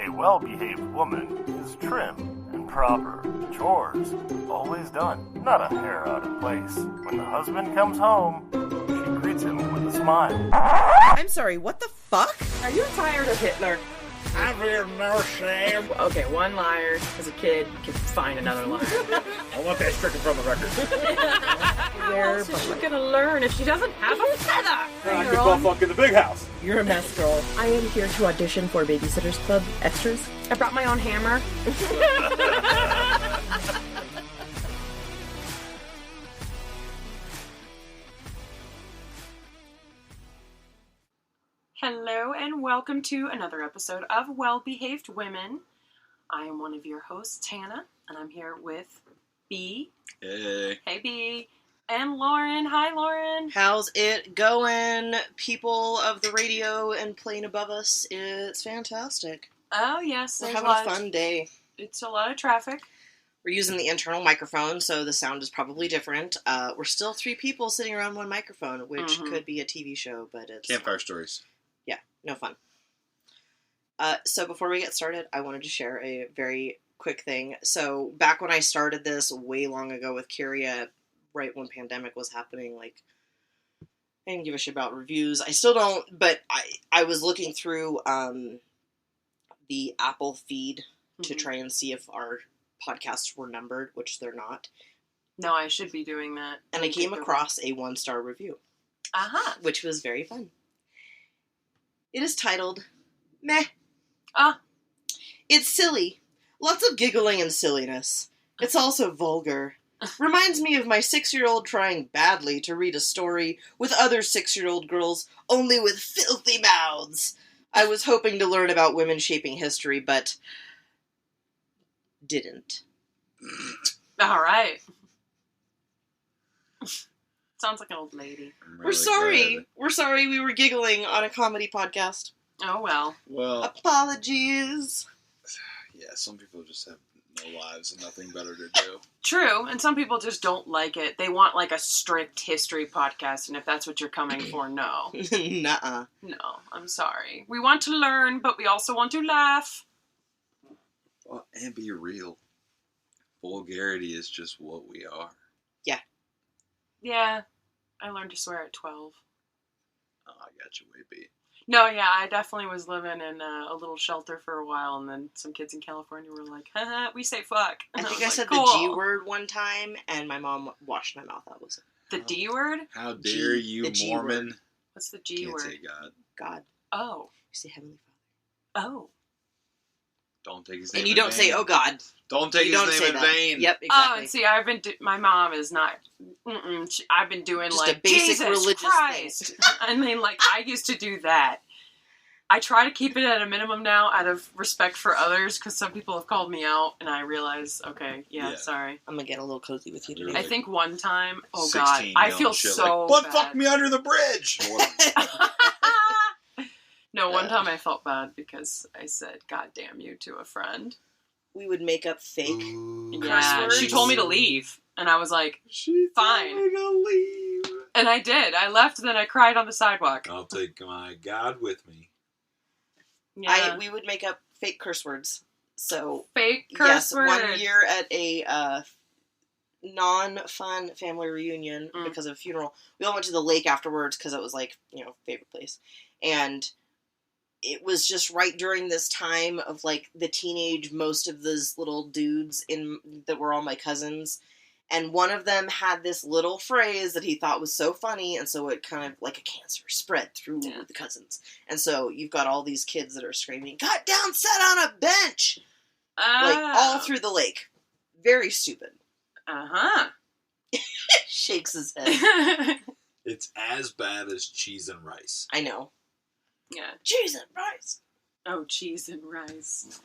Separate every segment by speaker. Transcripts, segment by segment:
Speaker 1: A well-behaved woman is trim and proper. Chores always done, not a hair out of place. When the husband comes home, she greets him with a smile.
Speaker 2: I'm sorry, what the fuck?
Speaker 3: Are you tired of Hitler?
Speaker 4: I've heard no shame.
Speaker 3: Okay, one liar as a kid can find another liar.
Speaker 4: I want that stricken from the record.
Speaker 3: How else is she gonna learn if she doesn't have a feather?
Speaker 4: I could butt fuck in the big house.
Speaker 2: You're a mess, girl.
Speaker 3: I am here to audition for Babysitters Club extras. I brought my own hammer. Hello and welcome to another episode of Well-Behaved Women. I am one of your hosts, Hannah, and I'm here with B.
Speaker 5: Hey.
Speaker 3: Hey, B. And Lauren. Hi, Lauren.
Speaker 2: How's it going, people of the radio and plane above us? It's fantastic.
Speaker 3: Oh, yes.
Speaker 2: We're having a fun day.
Speaker 3: It's a lot of traffic.
Speaker 2: We're using the internal microphone, so the sound is probably different. We're still three people sitting around one microphone, which could be a TV show, but it's...
Speaker 5: Campfire stories.
Speaker 2: Yeah, no fun. So before we get started, I wanted to share a very quick thing. So back when I started this way long ago with Kyria, right when pandemic was happening, like, I didn't give a shit about reviews. I still don't, but I was looking through the Apple feed to try and see if our podcasts were numbered, which they're not.
Speaker 3: No, I should be doing that.
Speaker 2: And I came across a 1-star review.
Speaker 3: Aha.
Speaker 2: Which was very fun. It is titled, Meh. It's silly. Lots of giggling and silliness. It's also vulgar. Reminds me of my 6-year-old trying badly to read a story with other 6-year-old girls, only with filthy mouths. I was hoping to learn about women shaping history, but didn't.
Speaker 3: All right. Sounds like an old lady.
Speaker 2: We're sorry. We're sorry we were giggling on a comedy podcast.
Speaker 3: Oh, well.
Speaker 5: Well,
Speaker 2: apologies.
Speaker 5: Yeah, some people just have no lives and nothing better to do.
Speaker 3: True, and some people just don't like it. They want, like, a strict history podcast, and if that's what you're coming for, no.
Speaker 2: Nuh-uh.
Speaker 3: No, I'm sorry. We want to learn, but we also want to laugh.
Speaker 5: Well, and be real. Vulgarity is just what we are.
Speaker 3: Yeah. I learned to swear at 12.
Speaker 5: Oh, I got you way beat.
Speaker 3: No, yeah, I definitely was living in a little shelter for a while, and then some kids in California were like, haha, we say fuck. And
Speaker 2: I think
Speaker 3: was
Speaker 2: I
Speaker 3: like,
Speaker 2: said
Speaker 3: cool.
Speaker 2: the G word one time, and my mom washed my mouth out with it.
Speaker 3: The D word?
Speaker 5: How dare you, Mormon?
Speaker 2: Word.
Speaker 3: What's the G
Speaker 5: Can't
Speaker 3: word?
Speaker 5: say God.
Speaker 2: God.
Speaker 3: Oh.
Speaker 2: You say Heavenly Father.
Speaker 3: Oh.
Speaker 5: Don't take his name
Speaker 2: And you
Speaker 5: in
Speaker 2: don't
Speaker 5: vain.
Speaker 2: say, oh God.
Speaker 5: Don't take
Speaker 2: You
Speaker 5: his
Speaker 2: don't say
Speaker 5: name in
Speaker 2: that.
Speaker 5: vain.
Speaker 2: Yep,
Speaker 3: Oh,
Speaker 2: exactly.
Speaker 3: and see, I've been, my mom is not, I've been doing,
Speaker 2: Just
Speaker 3: like,
Speaker 2: a basic
Speaker 3: Jesus
Speaker 2: religious
Speaker 3: Christ.
Speaker 2: thing.
Speaker 3: I mean, like, I used to do that. I try to keep it at a minimum now out of respect for others, because some people have called me out, and I realize, okay, yeah. Sorry.
Speaker 2: I'm gonna get a little cozy with you today.
Speaker 5: Really?
Speaker 3: I think one time, oh
Speaker 5: 16
Speaker 3: God, I
Speaker 5: yelling
Speaker 3: feel
Speaker 5: shit
Speaker 3: so
Speaker 5: like,
Speaker 3: bad.
Speaker 5: fuck me under the bridge!
Speaker 3: No, one time I felt bad because I said, God damn you to a friend.
Speaker 2: We would make up fake.
Speaker 5: Ooh.
Speaker 3: Yeah,
Speaker 2: words.
Speaker 3: she told me to leave, and I was like,
Speaker 5: She
Speaker 3: Fine.
Speaker 5: told me to leave.
Speaker 3: and I did. I left, and then I cried on the sidewalk.
Speaker 5: I'll take my God with me.
Speaker 3: Yeah.
Speaker 2: We would make up fake curse words. So,
Speaker 3: Fake curse word.
Speaker 2: 1 year at a non-fun family reunion because of a funeral, we all went to the lake afterwards because it was like, favorite place. And it was just right during this time of like the teenage, most of those little dudes that were all my cousins. And one of them had this little phrase that he thought was so funny, and so it kind of, like a cancer, spread through the cousins. And so you've got all these kids that are screaming, "Got down, sat on a bench!" Like, all through the lake. Very stupid.
Speaker 3: Uh-huh.
Speaker 2: Shakes his head.
Speaker 5: It's as bad as cheese and rice.
Speaker 2: I know.
Speaker 3: Yeah.
Speaker 2: Cheese and rice!
Speaker 3: Oh, cheese and rice.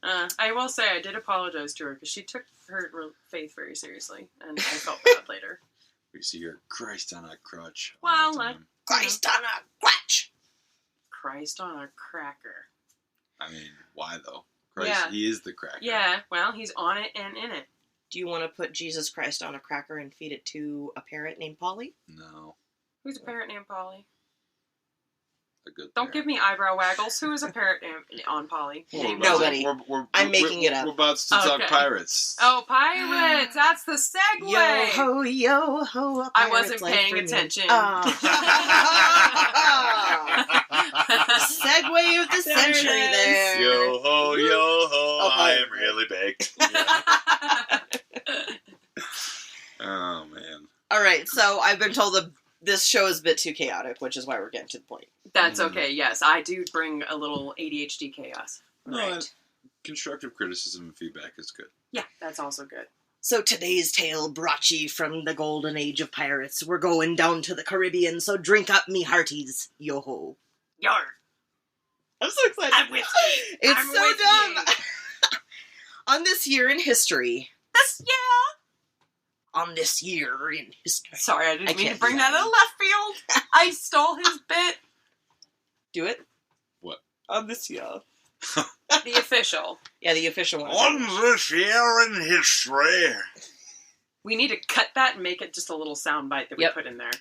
Speaker 3: I will say I did apologize to her because she took her faith very seriously, and I felt bad later.
Speaker 5: We see her Christ on a crutch.
Speaker 3: Well,
Speaker 2: Christ on a crutch!
Speaker 3: Christ on a cracker.
Speaker 5: I mean, why though? Christ,
Speaker 3: Yeah.
Speaker 5: he is the cracker.
Speaker 3: Yeah, well, he's on it and in it.
Speaker 2: Do you want to put Jesus Christ on a cracker and feed it to a parrot named Polly?
Speaker 5: No.
Speaker 3: Who's a parrot named Polly?
Speaker 5: a good
Speaker 3: Don't give me eyebrow waggles. Who is a parrot on Polly?
Speaker 2: Nobody. I'm making it up.
Speaker 5: We're about to talk pirates.
Speaker 3: Oh, pirates! That's the segue!
Speaker 2: Yo ho,
Speaker 3: I wasn't paying attention.
Speaker 2: Segue of the century there.
Speaker 5: Yo ho,
Speaker 2: Oh,
Speaker 5: I am really baked. Oh, man.
Speaker 2: All right, so I've been told that this show is a bit too chaotic, which is why we're getting to the point.
Speaker 3: That's okay, yes. I do bring a little ADHD chaos.
Speaker 5: Right. Constructive criticism and feedback is good.
Speaker 3: Yeah, that's also good.
Speaker 2: So today's tale brought ye from the golden age of pirates. We're going down to the Caribbean, so drink up me hearties. Yo-ho.
Speaker 3: Yar.
Speaker 2: I'm so excited.
Speaker 3: I'm with you.
Speaker 2: It's
Speaker 3: I'm
Speaker 2: so
Speaker 3: with
Speaker 2: dumb.
Speaker 3: you.
Speaker 2: On this year in history. On this year in history.
Speaker 3: Sorry, I didn't mean
Speaker 2: can't
Speaker 3: to bring
Speaker 2: do
Speaker 3: that
Speaker 2: that.
Speaker 3: in left field. I stole his bit.
Speaker 2: Do it.
Speaker 5: What?
Speaker 2: On this year.
Speaker 3: The official.
Speaker 2: Yeah, the official one.
Speaker 5: On this year in history.
Speaker 3: We need to cut that and make it just a little soundbite that we
Speaker 2: Yep.
Speaker 3: put in there.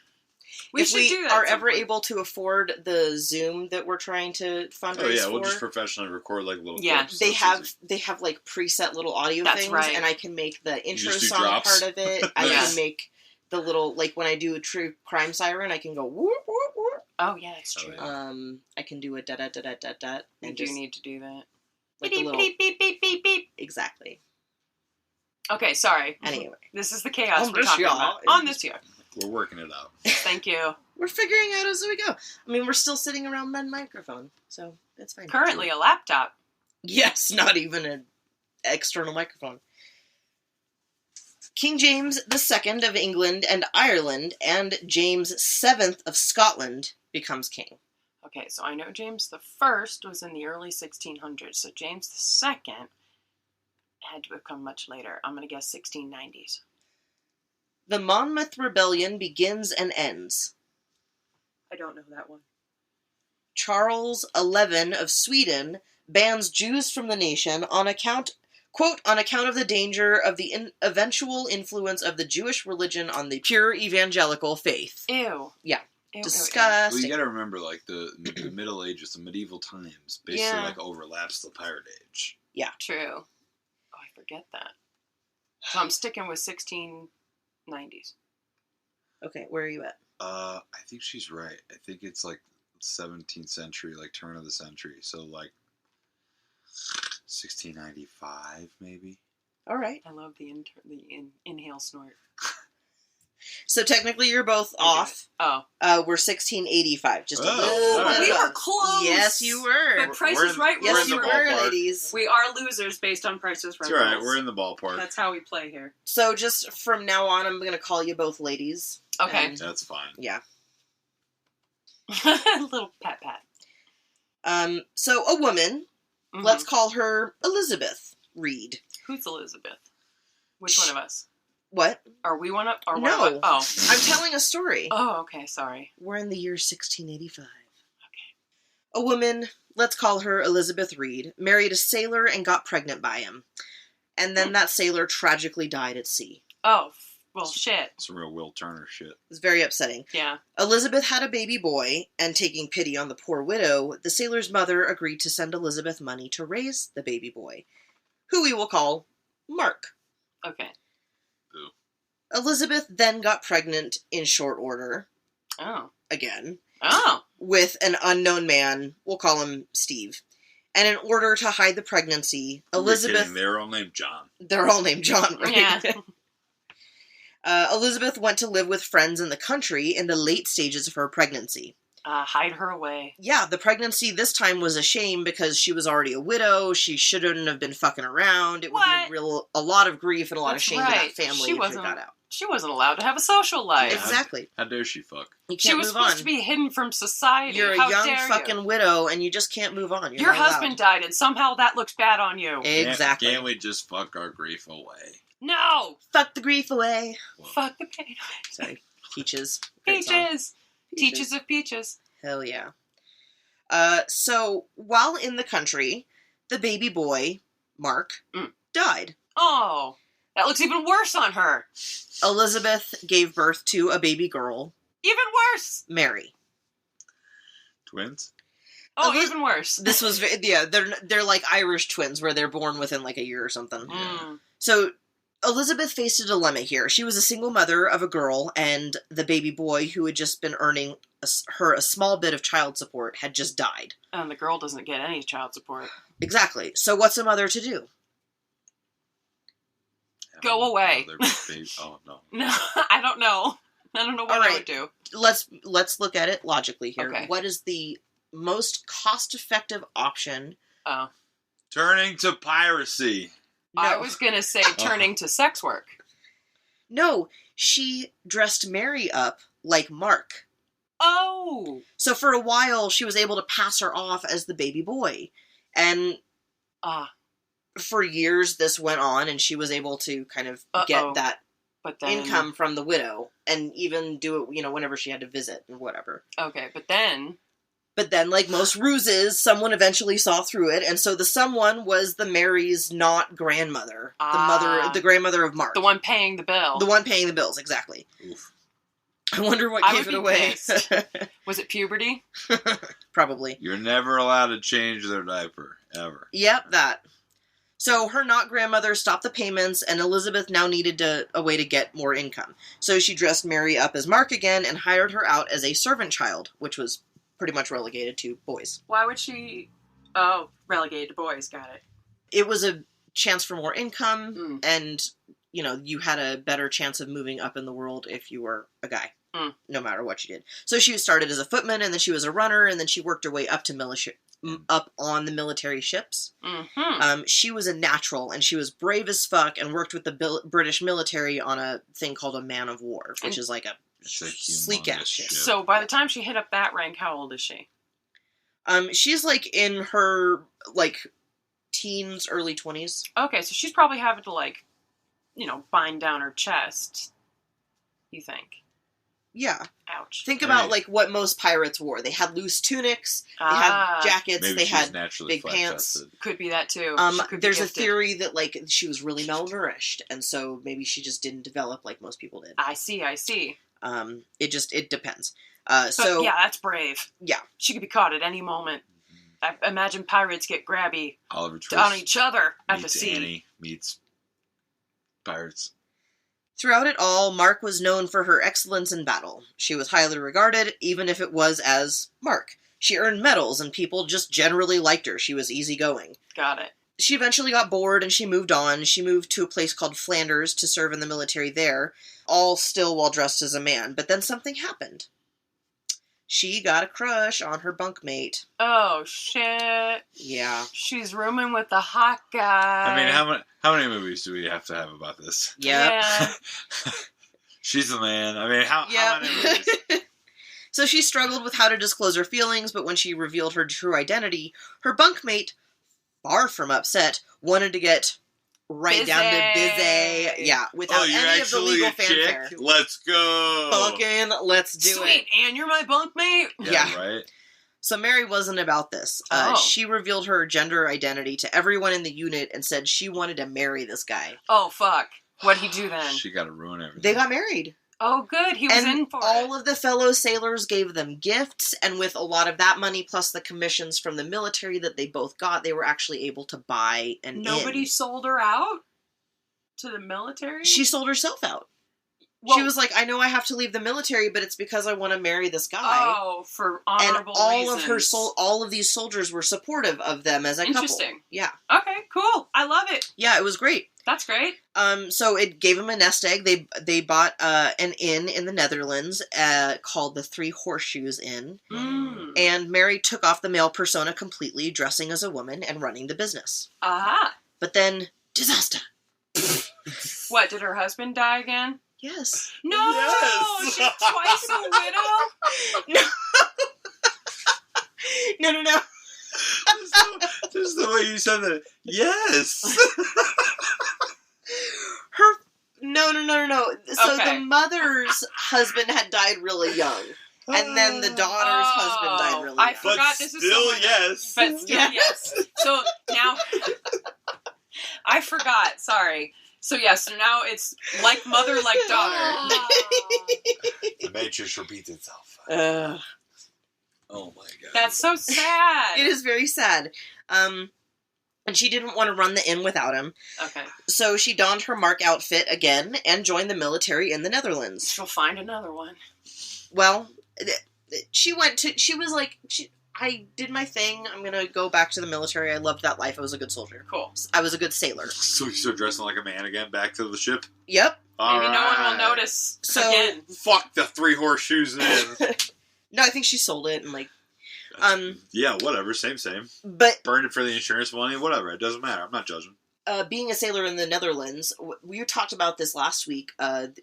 Speaker 2: If we
Speaker 3: do that
Speaker 2: are
Speaker 3: at some
Speaker 2: ever
Speaker 3: point.
Speaker 2: able to afford the Zoom that we're trying to fundraise
Speaker 5: Oh, yeah,
Speaker 2: for,
Speaker 5: we'll just professionally record, like, little
Speaker 3: Yeah.
Speaker 5: clips.
Speaker 2: they
Speaker 5: So it's
Speaker 2: have like preset little audio
Speaker 3: That's
Speaker 2: things,
Speaker 3: right.
Speaker 2: and I can make the intro
Speaker 5: just do
Speaker 2: song
Speaker 5: drops?
Speaker 2: part of it. I
Speaker 3: Yeah.
Speaker 2: can make the little, like when I do a true crime siren, I can go whoop whoop whoop.
Speaker 3: Oh, yeah, that's
Speaker 5: Oh,
Speaker 3: true.
Speaker 5: yeah.
Speaker 2: I can do a da da da da da da.
Speaker 3: We
Speaker 2: And
Speaker 3: do
Speaker 2: just
Speaker 3: need to do that.
Speaker 2: like a
Speaker 3: Beep,
Speaker 2: little
Speaker 3: beep, beep, beep, beep, beep.
Speaker 2: exactly.
Speaker 3: Okay, sorry.
Speaker 2: Anyway,
Speaker 3: This is the chaos
Speaker 2: On
Speaker 3: we're
Speaker 2: this
Speaker 3: talking
Speaker 2: year.
Speaker 3: about. On this year.
Speaker 5: We're working it out.
Speaker 3: Thank you.
Speaker 2: we're figuring out as we go. I mean, we're still sitting around that microphone, so it's fine.
Speaker 3: Currently a laptop.
Speaker 2: Yes, not even an external microphone. King James II of England and Ireland and James VII of Scotland becomes king.
Speaker 3: Okay, so I know James the First was in the early 1600s, so James the Second had to have come much later. I'm going to guess 1690s.
Speaker 2: The Monmouth Rebellion begins and ends.
Speaker 3: I don't know that one.
Speaker 2: Charles XI of Sweden bans Jews from the nation on account, quote, on account of the danger of the eventual influence of the Jewish religion on the pure evangelical faith.
Speaker 3: Ew.
Speaker 2: Yeah.
Speaker 3: Ew,
Speaker 2: Disgusting.
Speaker 5: Well, you gotta remember, like, the Middle Ages, the medieval times, basically,
Speaker 3: Yeah.
Speaker 5: like, overlaps the Pirate Age.
Speaker 3: True. Oh, I forget that. So I'm sticking with 1690s.
Speaker 2: Okay, where are you at?
Speaker 5: I think she's right. I think it's, like, 17th century, like, turn of the century. So, like, 1695, maybe?
Speaker 2: All right.
Speaker 3: I love the inhale snort.
Speaker 2: So technically you're both off.
Speaker 3: Oh.
Speaker 2: We're 1685. Just a
Speaker 5: Oh,
Speaker 2: little
Speaker 5: alright.
Speaker 2: bit
Speaker 3: We were
Speaker 2: above.
Speaker 3: close.
Speaker 2: Yes, you were.
Speaker 3: But Price
Speaker 5: We're
Speaker 3: is
Speaker 5: in-
Speaker 3: Right.
Speaker 5: we're
Speaker 2: Yes,
Speaker 5: in
Speaker 2: you
Speaker 5: the
Speaker 2: were,
Speaker 5: ballpark.
Speaker 2: ladies.
Speaker 3: We are losers based on Price is Right.
Speaker 5: It's alright,
Speaker 3: rules.
Speaker 5: we're in the ballpark.
Speaker 3: That's how we play here.
Speaker 2: So just from now on, I'm going to call you both ladies.
Speaker 3: Okay.
Speaker 2: And,
Speaker 5: That's fine.
Speaker 2: yeah.
Speaker 3: Little pat pat.
Speaker 2: So a woman,
Speaker 3: Mhm.
Speaker 2: let's call her Elizabeth Read.
Speaker 3: Who's Elizabeth? Which one of us?
Speaker 2: What?
Speaker 3: Are we one up? Or one
Speaker 2: No.
Speaker 3: of us?
Speaker 2: I'm telling a story.
Speaker 3: Oh, okay. Sorry.
Speaker 2: We're in the year 1685.
Speaker 3: Okay.
Speaker 2: A woman, let's call her Elizabeth Read, married a sailor and got pregnant by him. And then that sailor tragically died at sea.
Speaker 3: Oh, well, shit.
Speaker 5: Some real Will Turner shit.
Speaker 2: It was very upsetting.
Speaker 3: Yeah.
Speaker 2: Elizabeth had a baby boy, and taking pity on the poor widow, the sailor's mother agreed to send Elizabeth money to raise the baby boy, who we will call Mark.
Speaker 3: Okay.
Speaker 2: Elizabeth then got pregnant in short order,
Speaker 3: Oh.
Speaker 2: again,
Speaker 3: Oh.
Speaker 2: with an unknown man, we'll call him Steve. And in order to hide the pregnancy,
Speaker 5: You're
Speaker 2: Elizabeth...
Speaker 5: kidding, they're all named John.
Speaker 2: They're all named John, right?
Speaker 3: Yeah.
Speaker 2: Elizabeth went to live with friends in the country in the late stages of her pregnancy.
Speaker 3: Hide her away.
Speaker 2: Yeah, the pregnancy this time was a shame because she was already a widow. She shouldn't have been fucking around. It would
Speaker 3: What?
Speaker 2: be a lot of grief and a lot
Speaker 3: That's
Speaker 2: of shame to
Speaker 3: right.
Speaker 2: that family
Speaker 3: She
Speaker 2: if it
Speaker 3: wasn't-
Speaker 2: got out.
Speaker 3: She wasn't allowed to have a social life.
Speaker 5: Yeah.
Speaker 2: Exactly.
Speaker 5: How dare she fuck?
Speaker 2: You can't
Speaker 3: She was
Speaker 2: move
Speaker 3: supposed
Speaker 2: on.
Speaker 3: to be hidden from society.
Speaker 2: You're
Speaker 3: How
Speaker 2: a young
Speaker 3: dare
Speaker 2: fucking
Speaker 3: you?
Speaker 2: widow, and you just can't move on. You're
Speaker 3: Your
Speaker 2: not allowed.
Speaker 3: husband died, and somehow that looks bad on you.
Speaker 2: Exactly.
Speaker 5: Can't we just fuck our grief away?
Speaker 3: No!
Speaker 2: Fuck the grief away.
Speaker 3: Fuck the pain.
Speaker 2: Sorry. Peaches. Great song.
Speaker 3: Peaches! Teaches of peaches.
Speaker 2: Hell yeah. So, while in the country, the baby boy, Mark, died.
Speaker 3: Oh, that looks even worse on her.
Speaker 2: Elizabeth gave birth to a baby girl,
Speaker 3: Even worse.
Speaker 2: Mary.
Speaker 5: Twins?
Speaker 3: Oh,
Speaker 2: Eliz-
Speaker 3: even worse.
Speaker 2: This was, they're like Irish twins where they're born within like a year or something.
Speaker 3: Mm.
Speaker 2: So Elizabeth faced a dilemma here. She was a single mother of a girl, and the baby boy who had just been earning her a small bit of child support had just died.
Speaker 3: And the girl doesn't get any child support.
Speaker 2: Exactly. So what's a mother to do?
Speaker 3: Go away.
Speaker 5: Oh, no.
Speaker 3: No, I don't know. I don't know what I would do.
Speaker 2: Let's look at it logically here.
Speaker 3: Okay.
Speaker 2: What is the most cost-effective option?
Speaker 3: Oh.
Speaker 5: Turning to piracy.
Speaker 2: No.
Speaker 3: I was going to say turning to sex work.
Speaker 2: No, she dressed Mary up like Mark.
Speaker 3: Oh!
Speaker 2: So for a while, she was able to pass her off as the baby boy. And for years, this went on, and she was able to kind of get that
Speaker 3: but then,
Speaker 2: income from the widow, and even do it, whenever she had to visit and whatever.
Speaker 3: Okay, but then,
Speaker 2: like most ruses, someone eventually saw through it, and so the someone was the Mary's not grandmother, the grandmother of Mark.
Speaker 3: the one paying the bill.
Speaker 2: The one paying the bills, exactly.
Speaker 5: Oof.
Speaker 2: I wonder what gave it away.
Speaker 3: Was it puberty?
Speaker 2: Probably.
Speaker 5: You're never allowed to change their diaper, ever.
Speaker 2: Yep, that. So her not grandmother stopped the payments, and Elizabeth now needed a way to get more income. So she dressed Mary up as Mark again and hired her out as a servant child, which was pretty much relegated to boys.
Speaker 3: Why would she... Oh, relegated to boys, got it.
Speaker 2: It was a chance for more income, and, you had a better chance of moving up in the world if you were a guy, no matter what you did. So she started as a footman, and then she was a runner, and then she worked her way up to up on the military ships.
Speaker 3: Mm-hmm.
Speaker 2: She was a natural, and she was brave as fuck, and worked with the British military on a thing called a man of war, which is like a sleek ass ship.
Speaker 3: So by the time she hit up that rank, how old is she?
Speaker 2: She's like in her teens, early 20s.
Speaker 3: Okay, so she's probably having to bind down her chest. You think?
Speaker 2: Yeah.
Speaker 3: Ouch.
Speaker 2: Think about what most pirates wore. They had loose tunics, they had jackets,
Speaker 5: Maybe
Speaker 2: they had
Speaker 5: naturally
Speaker 2: big pants.
Speaker 5: flat-chested.
Speaker 3: Could be that too.
Speaker 2: There's a theory that she was really malnourished, and so maybe she just didn't develop like most people did.
Speaker 3: I see.
Speaker 2: It depends.
Speaker 3: But yeah, that's brave.
Speaker 2: Yeah.
Speaker 3: She could be caught at any moment. I imagine pirates get grabby
Speaker 5: Oliver Twist
Speaker 3: on each other at the
Speaker 5: meets
Speaker 3: sea.
Speaker 5: Annie meets pirates.
Speaker 2: Throughout it all, Mark was known for her excellence in battle. She was highly regarded, even if it was as Mark. She earned medals, and people just generally liked her. She was easygoing.
Speaker 3: Got it.
Speaker 2: She eventually got bored, and she moved on. She moved to a place called Flanders to serve in the military there, all still while dressed as a man. But then something happened. She got a crush on her bunkmate.
Speaker 3: Oh, shit.
Speaker 2: Yeah.
Speaker 3: She's rooming with the hot guy.
Speaker 5: I mean, how many movies do we have to have about this?
Speaker 2: Yeah.
Speaker 5: She's the man. I mean, how many movies?
Speaker 2: So she struggled with how to disclose her feelings, but when she revealed her true identity, her bunkmate, far from upset, wanted to get right down to busy. Yeah, without any of the legal fanfare.
Speaker 5: Chick? Let's go.
Speaker 2: Fucking let's do
Speaker 3: Sweet, and you're my bunkmate?
Speaker 2: Yeah.
Speaker 5: Right?
Speaker 2: So Mary wasn't about this. She revealed her gender identity to everyone in the unit and said she wanted to marry this guy.
Speaker 3: Oh, fuck. What'd he do then?
Speaker 5: She got to ruin everything.
Speaker 2: They got married.
Speaker 3: Oh, good. He was in for it.
Speaker 2: All of the fellow sailors gave them gifts, and with a lot of that money, plus the commissions from the military that they both got, they were actually able to buy an
Speaker 3: Nobody
Speaker 2: inn.
Speaker 3: sold her out to the military?
Speaker 2: She sold herself out.
Speaker 3: Well,
Speaker 2: she was like, I know I have to leave the military, but it's because I want to marry this guy.
Speaker 3: Oh, for honorable
Speaker 2: and
Speaker 3: reasons.
Speaker 2: all of these soldiers were supportive of them as a couple.
Speaker 3: Interesting.
Speaker 2: Yeah.
Speaker 3: Okay, cool. I love it.
Speaker 2: Yeah, it was great.
Speaker 3: That's great.
Speaker 2: So it gave them a nest egg. They bought an inn in the Netherlands called the Three Horseshoes Inn.
Speaker 3: Mm.
Speaker 2: And Mary took off the male persona completely, dressing as a woman and running the business.
Speaker 3: Aha.
Speaker 2: But then, disaster.
Speaker 3: What, did her husband die again?
Speaker 2: Yes.
Speaker 3: No!
Speaker 5: Yes.
Speaker 3: She's twice a widow?
Speaker 2: No.
Speaker 5: Just the way you said that. Yes.
Speaker 2: No. So
Speaker 3: Okay.
Speaker 2: the mother's husband had died really young. And then the daughter's husband died really young.
Speaker 3: I forgot this is
Speaker 5: still
Speaker 3: someone
Speaker 5: yes.
Speaker 3: But still yes. So now... I forgot. Sorry. So now it's like mother, like daughter.
Speaker 5: The matrix repeats itself. Oh my god.
Speaker 3: That's so sad.
Speaker 2: It is very sad. And she didn't want to run the inn without him.
Speaker 3: Okay.
Speaker 2: So she donned her Mark outfit again and joined the military in the Netherlands.
Speaker 3: She'll find another one.
Speaker 2: Well, I did my thing. I'm going to go back to the military. I loved that life. I was a good soldier.
Speaker 3: Cool.
Speaker 2: I was a good sailor.
Speaker 5: So you start dressing like a man again, back to the ship?
Speaker 2: Yep.
Speaker 3: Maybe no one will notice again.
Speaker 5: Fuck the 3 horseshoes in.
Speaker 2: No, I think she sold it and
Speaker 5: yeah, whatever, same.
Speaker 2: But
Speaker 5: Burned it for the insurance money, whatever, it doesn't matter, I'm not judging.
Speaker 2: being a sailor in the Netherlands, we talked about this last week, that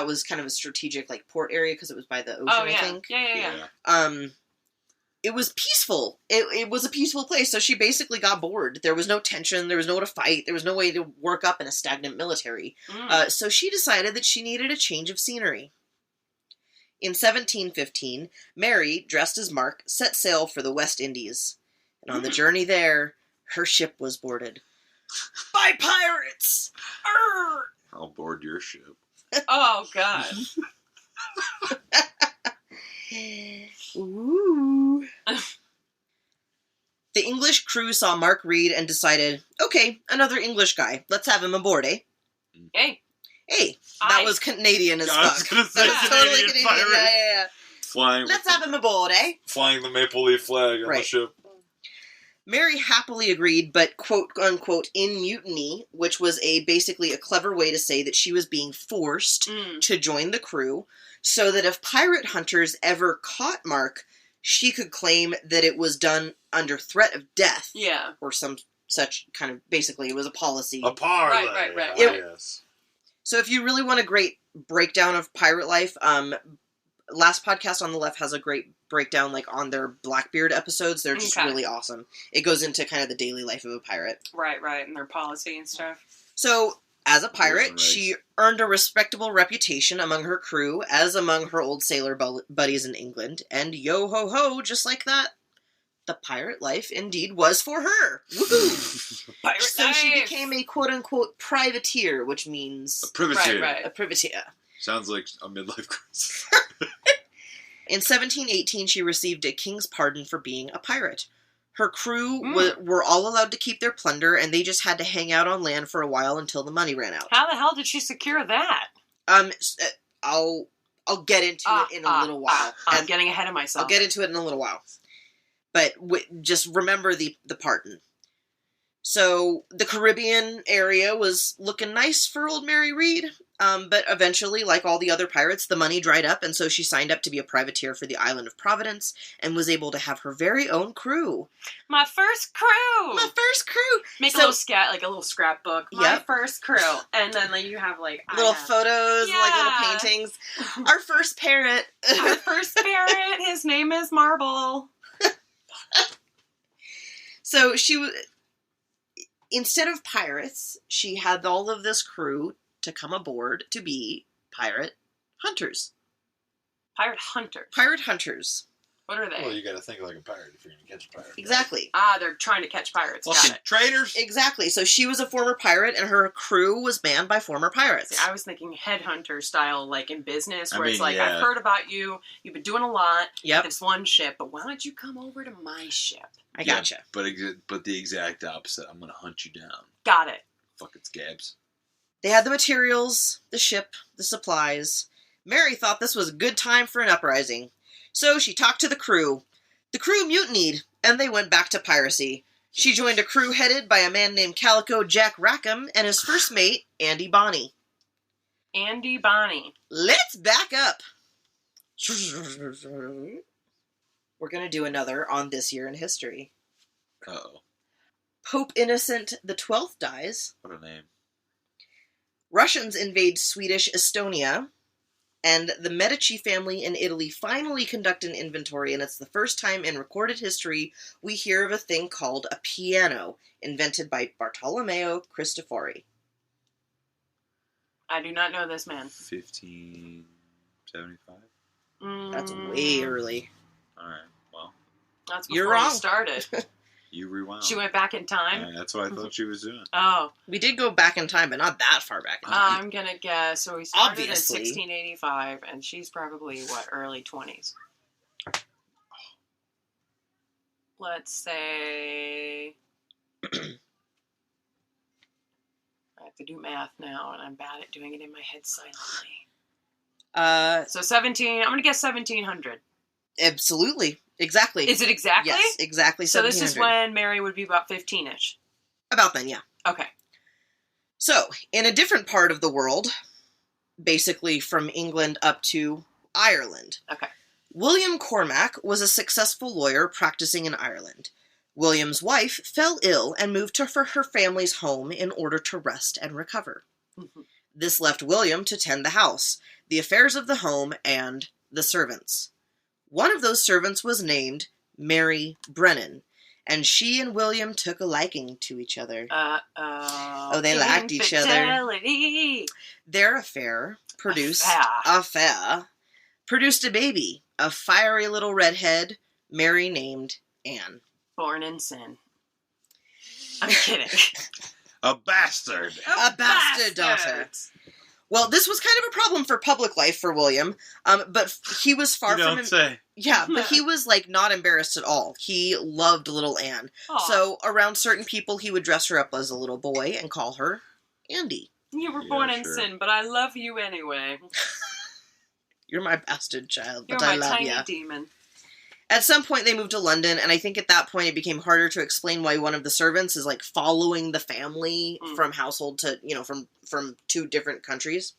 Speaker 2: was kind of a strategic, port area because it was by the ocean,
Speaker 3: Oh, yeah.
Speaker 2: I think.
Speaker 3: Yeah.
Speaker 2: It was peaceful. It was a peaceful place, so she basically got bored. There was no tension, there was no way to fight, there was no way to work up in a stagnant military. So she decided that she needed a change of scenery. In 1715, Mary, dressed as Mark, set sail for the West Indies. And on the journey there, her ship was boarded. By pirates! Arr!
Speaker 5: I'll board your ship.
Speaker 3: Oh, God.
Speaker 2: Ooh. The English crew saw Mark Read and decided, okay, another English guy. Let's have him aboard, eh?
Speaker 3: Hey.
Speaker 2: Hey, that was Canadian as
Speaker 5: I was
Speaker 2: fuck.
Speaker 5: gonna say
Speaker 2: That was totally
Speaker 5: Canadian
Speaker 2: Canadian.
Speaker 5: pirate.
Speaker 2: Yeah.
Speaker 5: Flying
Speaker 2: Let's have him aboard, eh?
Speaker 5: flying the maple leaf flag on the
Speaker 2: Right.
Speaker 5: ship.
Speaker 2: Mary happily agreed, but quote-unquote in mutiny, which was basically a clever way to say that she was being forced to join the crew, so that if pirate hunters ever caught Mark, she could claim that it was done under threat of death.
Speaker 3: Yeah.
Speaker 2: Or some such kind of, basically, it was a policy.
Speaker 5: A parlay.
Speaker 3: Right.
Speaker 5: Yes.
Speaker 2: So if you really want a great breakdown of pirate life, last podcast on the left has a great breakdown, on their Blackbeard episodes. They're just really awesome. It goes into kind of the daily life of a pirate.
Speaker 3: Right, and their policy and stuff.
Speaker 2: So, as a pirate,
Speaker 5: Right.
Speaker 2: she earned a respectable reputation among her crew, as among her old sailor buddies in England, and yo-ho-ho, just like that, the pirate life indeed was for her. Woohoo!
Speaker 3: Pirate
Speaker 2: So she
Speaker 3: life!
Speaker 2: became a quote-unquote privateer, which means
Speaker 5: A privateer.
Speaker 3: Right.
Speaker 2: a privateer.
Speaker 5: Sounds like a midlife crisis.
Speaker 2: In 1718, she received a king's pardon for being a pirate. Her crew were all allowed to keep their plunder, and they just had to hang out on land for a while until the money ran out.
Speaker 3: How the hell did she secure that?
Speaker 2: I'll get into it in a little while.
Speaker 3: I'm getting ahead of myself.
Speaker 2: I'll get into it in a little while. But just remember the pardon. So, the Caribbean area was looking nice for old Mary Read, but eventually, like all the other pirates, the money dried up, and so she signed up to be a privateer for the island of Providence, and was able to have her very own crew.
Speaker 3: My first crew!
Speaker 2: My first crew!
Speaker 3: Make a little scrapbook. My first crew. And then you have
Speaker 2: little photos, little paintings. Our first parrot.
Speaker 3: Our first parrot, his name is Marble.
Speaker 2: So instead of pirates, she had all of this crew to come aboard to be pirate hunters.
Speaker 3: Pirate hunters.
Speaker 2: Pirate hunters.
Speaker 3: What are they?
Speaker 5: Well, you gotta think like a pirate if you're gonna catch a pirate.
Speaker 2: Exactly.
Speaker 3: They're trying to catch pirates. Got
Speaker 5: Fucking
Speaker 3: it.
Speaker 5: traitors!
Speaker 2: Exactly. So she was a former pirate, and her crew was manned by former pirates.
Speaker 3: See, I was thinking headhunter style, in business, where it's
Speaker 5: yeah.
Speaker 3: I've heard about you, you've been doing a lot,
Speaker 2: Yep.
Speaker 3: this one ship, but why don't you come over to my ship?
Speaker 2: I gotcha.
Speaker 5: Yeah, but the exact opposite. I'm gonna hunt you down.
Speaker 3: Got it.
Speaker 5: Fuck, it's Gabs.
Speaker 2: They had the materials, the ship, the supplies. Mary thought this was a good time for an uprising. So she talked to the crew. The crew mutinied, and they went back to piracy. She joined a crew headed by a man named Calico Jack Rackham and his first mate, Andy Bonny.
Speaker 3: Andy Bonny.
Speaker 2: Let's back up. We're going to do another on this year in history.
Speaker 5: Uh-oh.
Speaker 2: Pope Innocent XII dies.
Speaker 5: What a name.
Speaker 2: Russians invade Swedish Estonia. And the Medici family in Italy finally conduct an inventory, and it's the first time in recorded history we hear of a thing called a piano, invented by Bartolomeo Cristofori.
Speaker 3: I do not know this man.
Speaker 5: 1575?
Speaker 2: That's way early.
Speaker 5: Alright, well.
Speaker 3: That's
Speaker 2: You're
Speaker 3: before
Speaker 2: wrong.
Speaker 3: we started.
Speaker 5: You rewound.
Speaker 3: She went back in time?
Speaker 5: Alright, that's what I thought she was doing.
Speaker 3: Oh.
Speaker 2: We did go back in time, but not that far back in time.
Speaker 3: I'm gonna guess. So we started
Speaker 2: Obviously.
Speaker 3: in 1685, and she's probably, early 20s? let's say... I have to do math now, and I'm bad at doing it in my head silently. So 17, I'm going to guess 1700.
Speaker 2: Absolutely. Exactly.
Speaker 3: Is it exactly?
Speaker 2: Yes, exactly.
Speaker 3: So this is
Speaker 2: 1700.
Speaker 3: when Mary would be about 15-ish.
Speaker 2: About then, yeah.
Speaker 3: Okay.
Speaker 2: So, in a different part of the world, basically from England up to Ireland.
Speaker 3: Okay.
Speaker 2: William Cormac was a successful lawyer practicing in Ireland. William's wife fell ill and moved to her family's home in order to rest and recover.
Speaker 3: Mm-hmm.
Speaker 2: This left William to tend the house, the affairs of the home, and the servants. One of those servants was named Mary Brennan, and she and William took a liking to each other.
Speaker 3: Oh,
Speaker 2: they liked each other.
Speaker 3: Infidelity.
Speaker 2: Their affair produced a baby, a fiery little redhead, Mary named Anne.
Speaker 3: Born in sin. I'm kidding.
Speaker 5: A bastard.
Speaker 2: A bastard daughter. Well, this was kind of a problem for public life for William, but he was far
Speaker 5: You
Speaker 2: from...
Speaker 5: don't say.
Speaker 2: Yeah, but he was, not embarrassed at all. He loved little Anne.
Speaker 3: Aw.
Speaker 2: So, around certain people, he would dress her up as a little boy and call her Andy.
Speaker 3: You were
Speaker 5: Yeah,
Speaker 3: born in
Speaker 5: sure.
Speaker 3: sin, but I love you anyway.
Speaker 2: You're my bastard child,
Speaker 3: You're
Speaker 2: but I
Speaker 3: my
Speaker 2: love
Speaker 3: tiny
Speaker 2: ya.
Speaker 3: demon.
Speaker 2: At some point, they moved to London, and I think at that point it became harder to explain why one of the servants is, following the family from household to, from two different countries.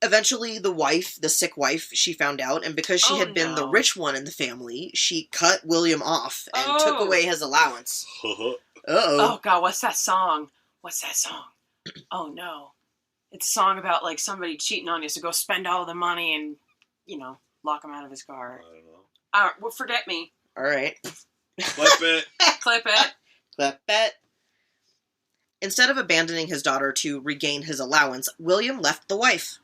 Speaker 2: Eventually, the sick wife, she found out, and because she had been the rich one in the family, she cut William off and took away his allowance. Uh-oh.
Speaker 3: Oh, God, what's that song? Oh, no. It's a song about, somebody cheating on you, so go spend all the money and, lock him out of his car.
Speaker 5: I don't know.
Speaker 3: All right, well, forget me.
Speaker 2: All right.
Speaker 5: Clip it.
Speaker 3: Clip it.
Speaker 2: Clip it. Instead of abandoning his daughter to regain his allowance, William left the wife.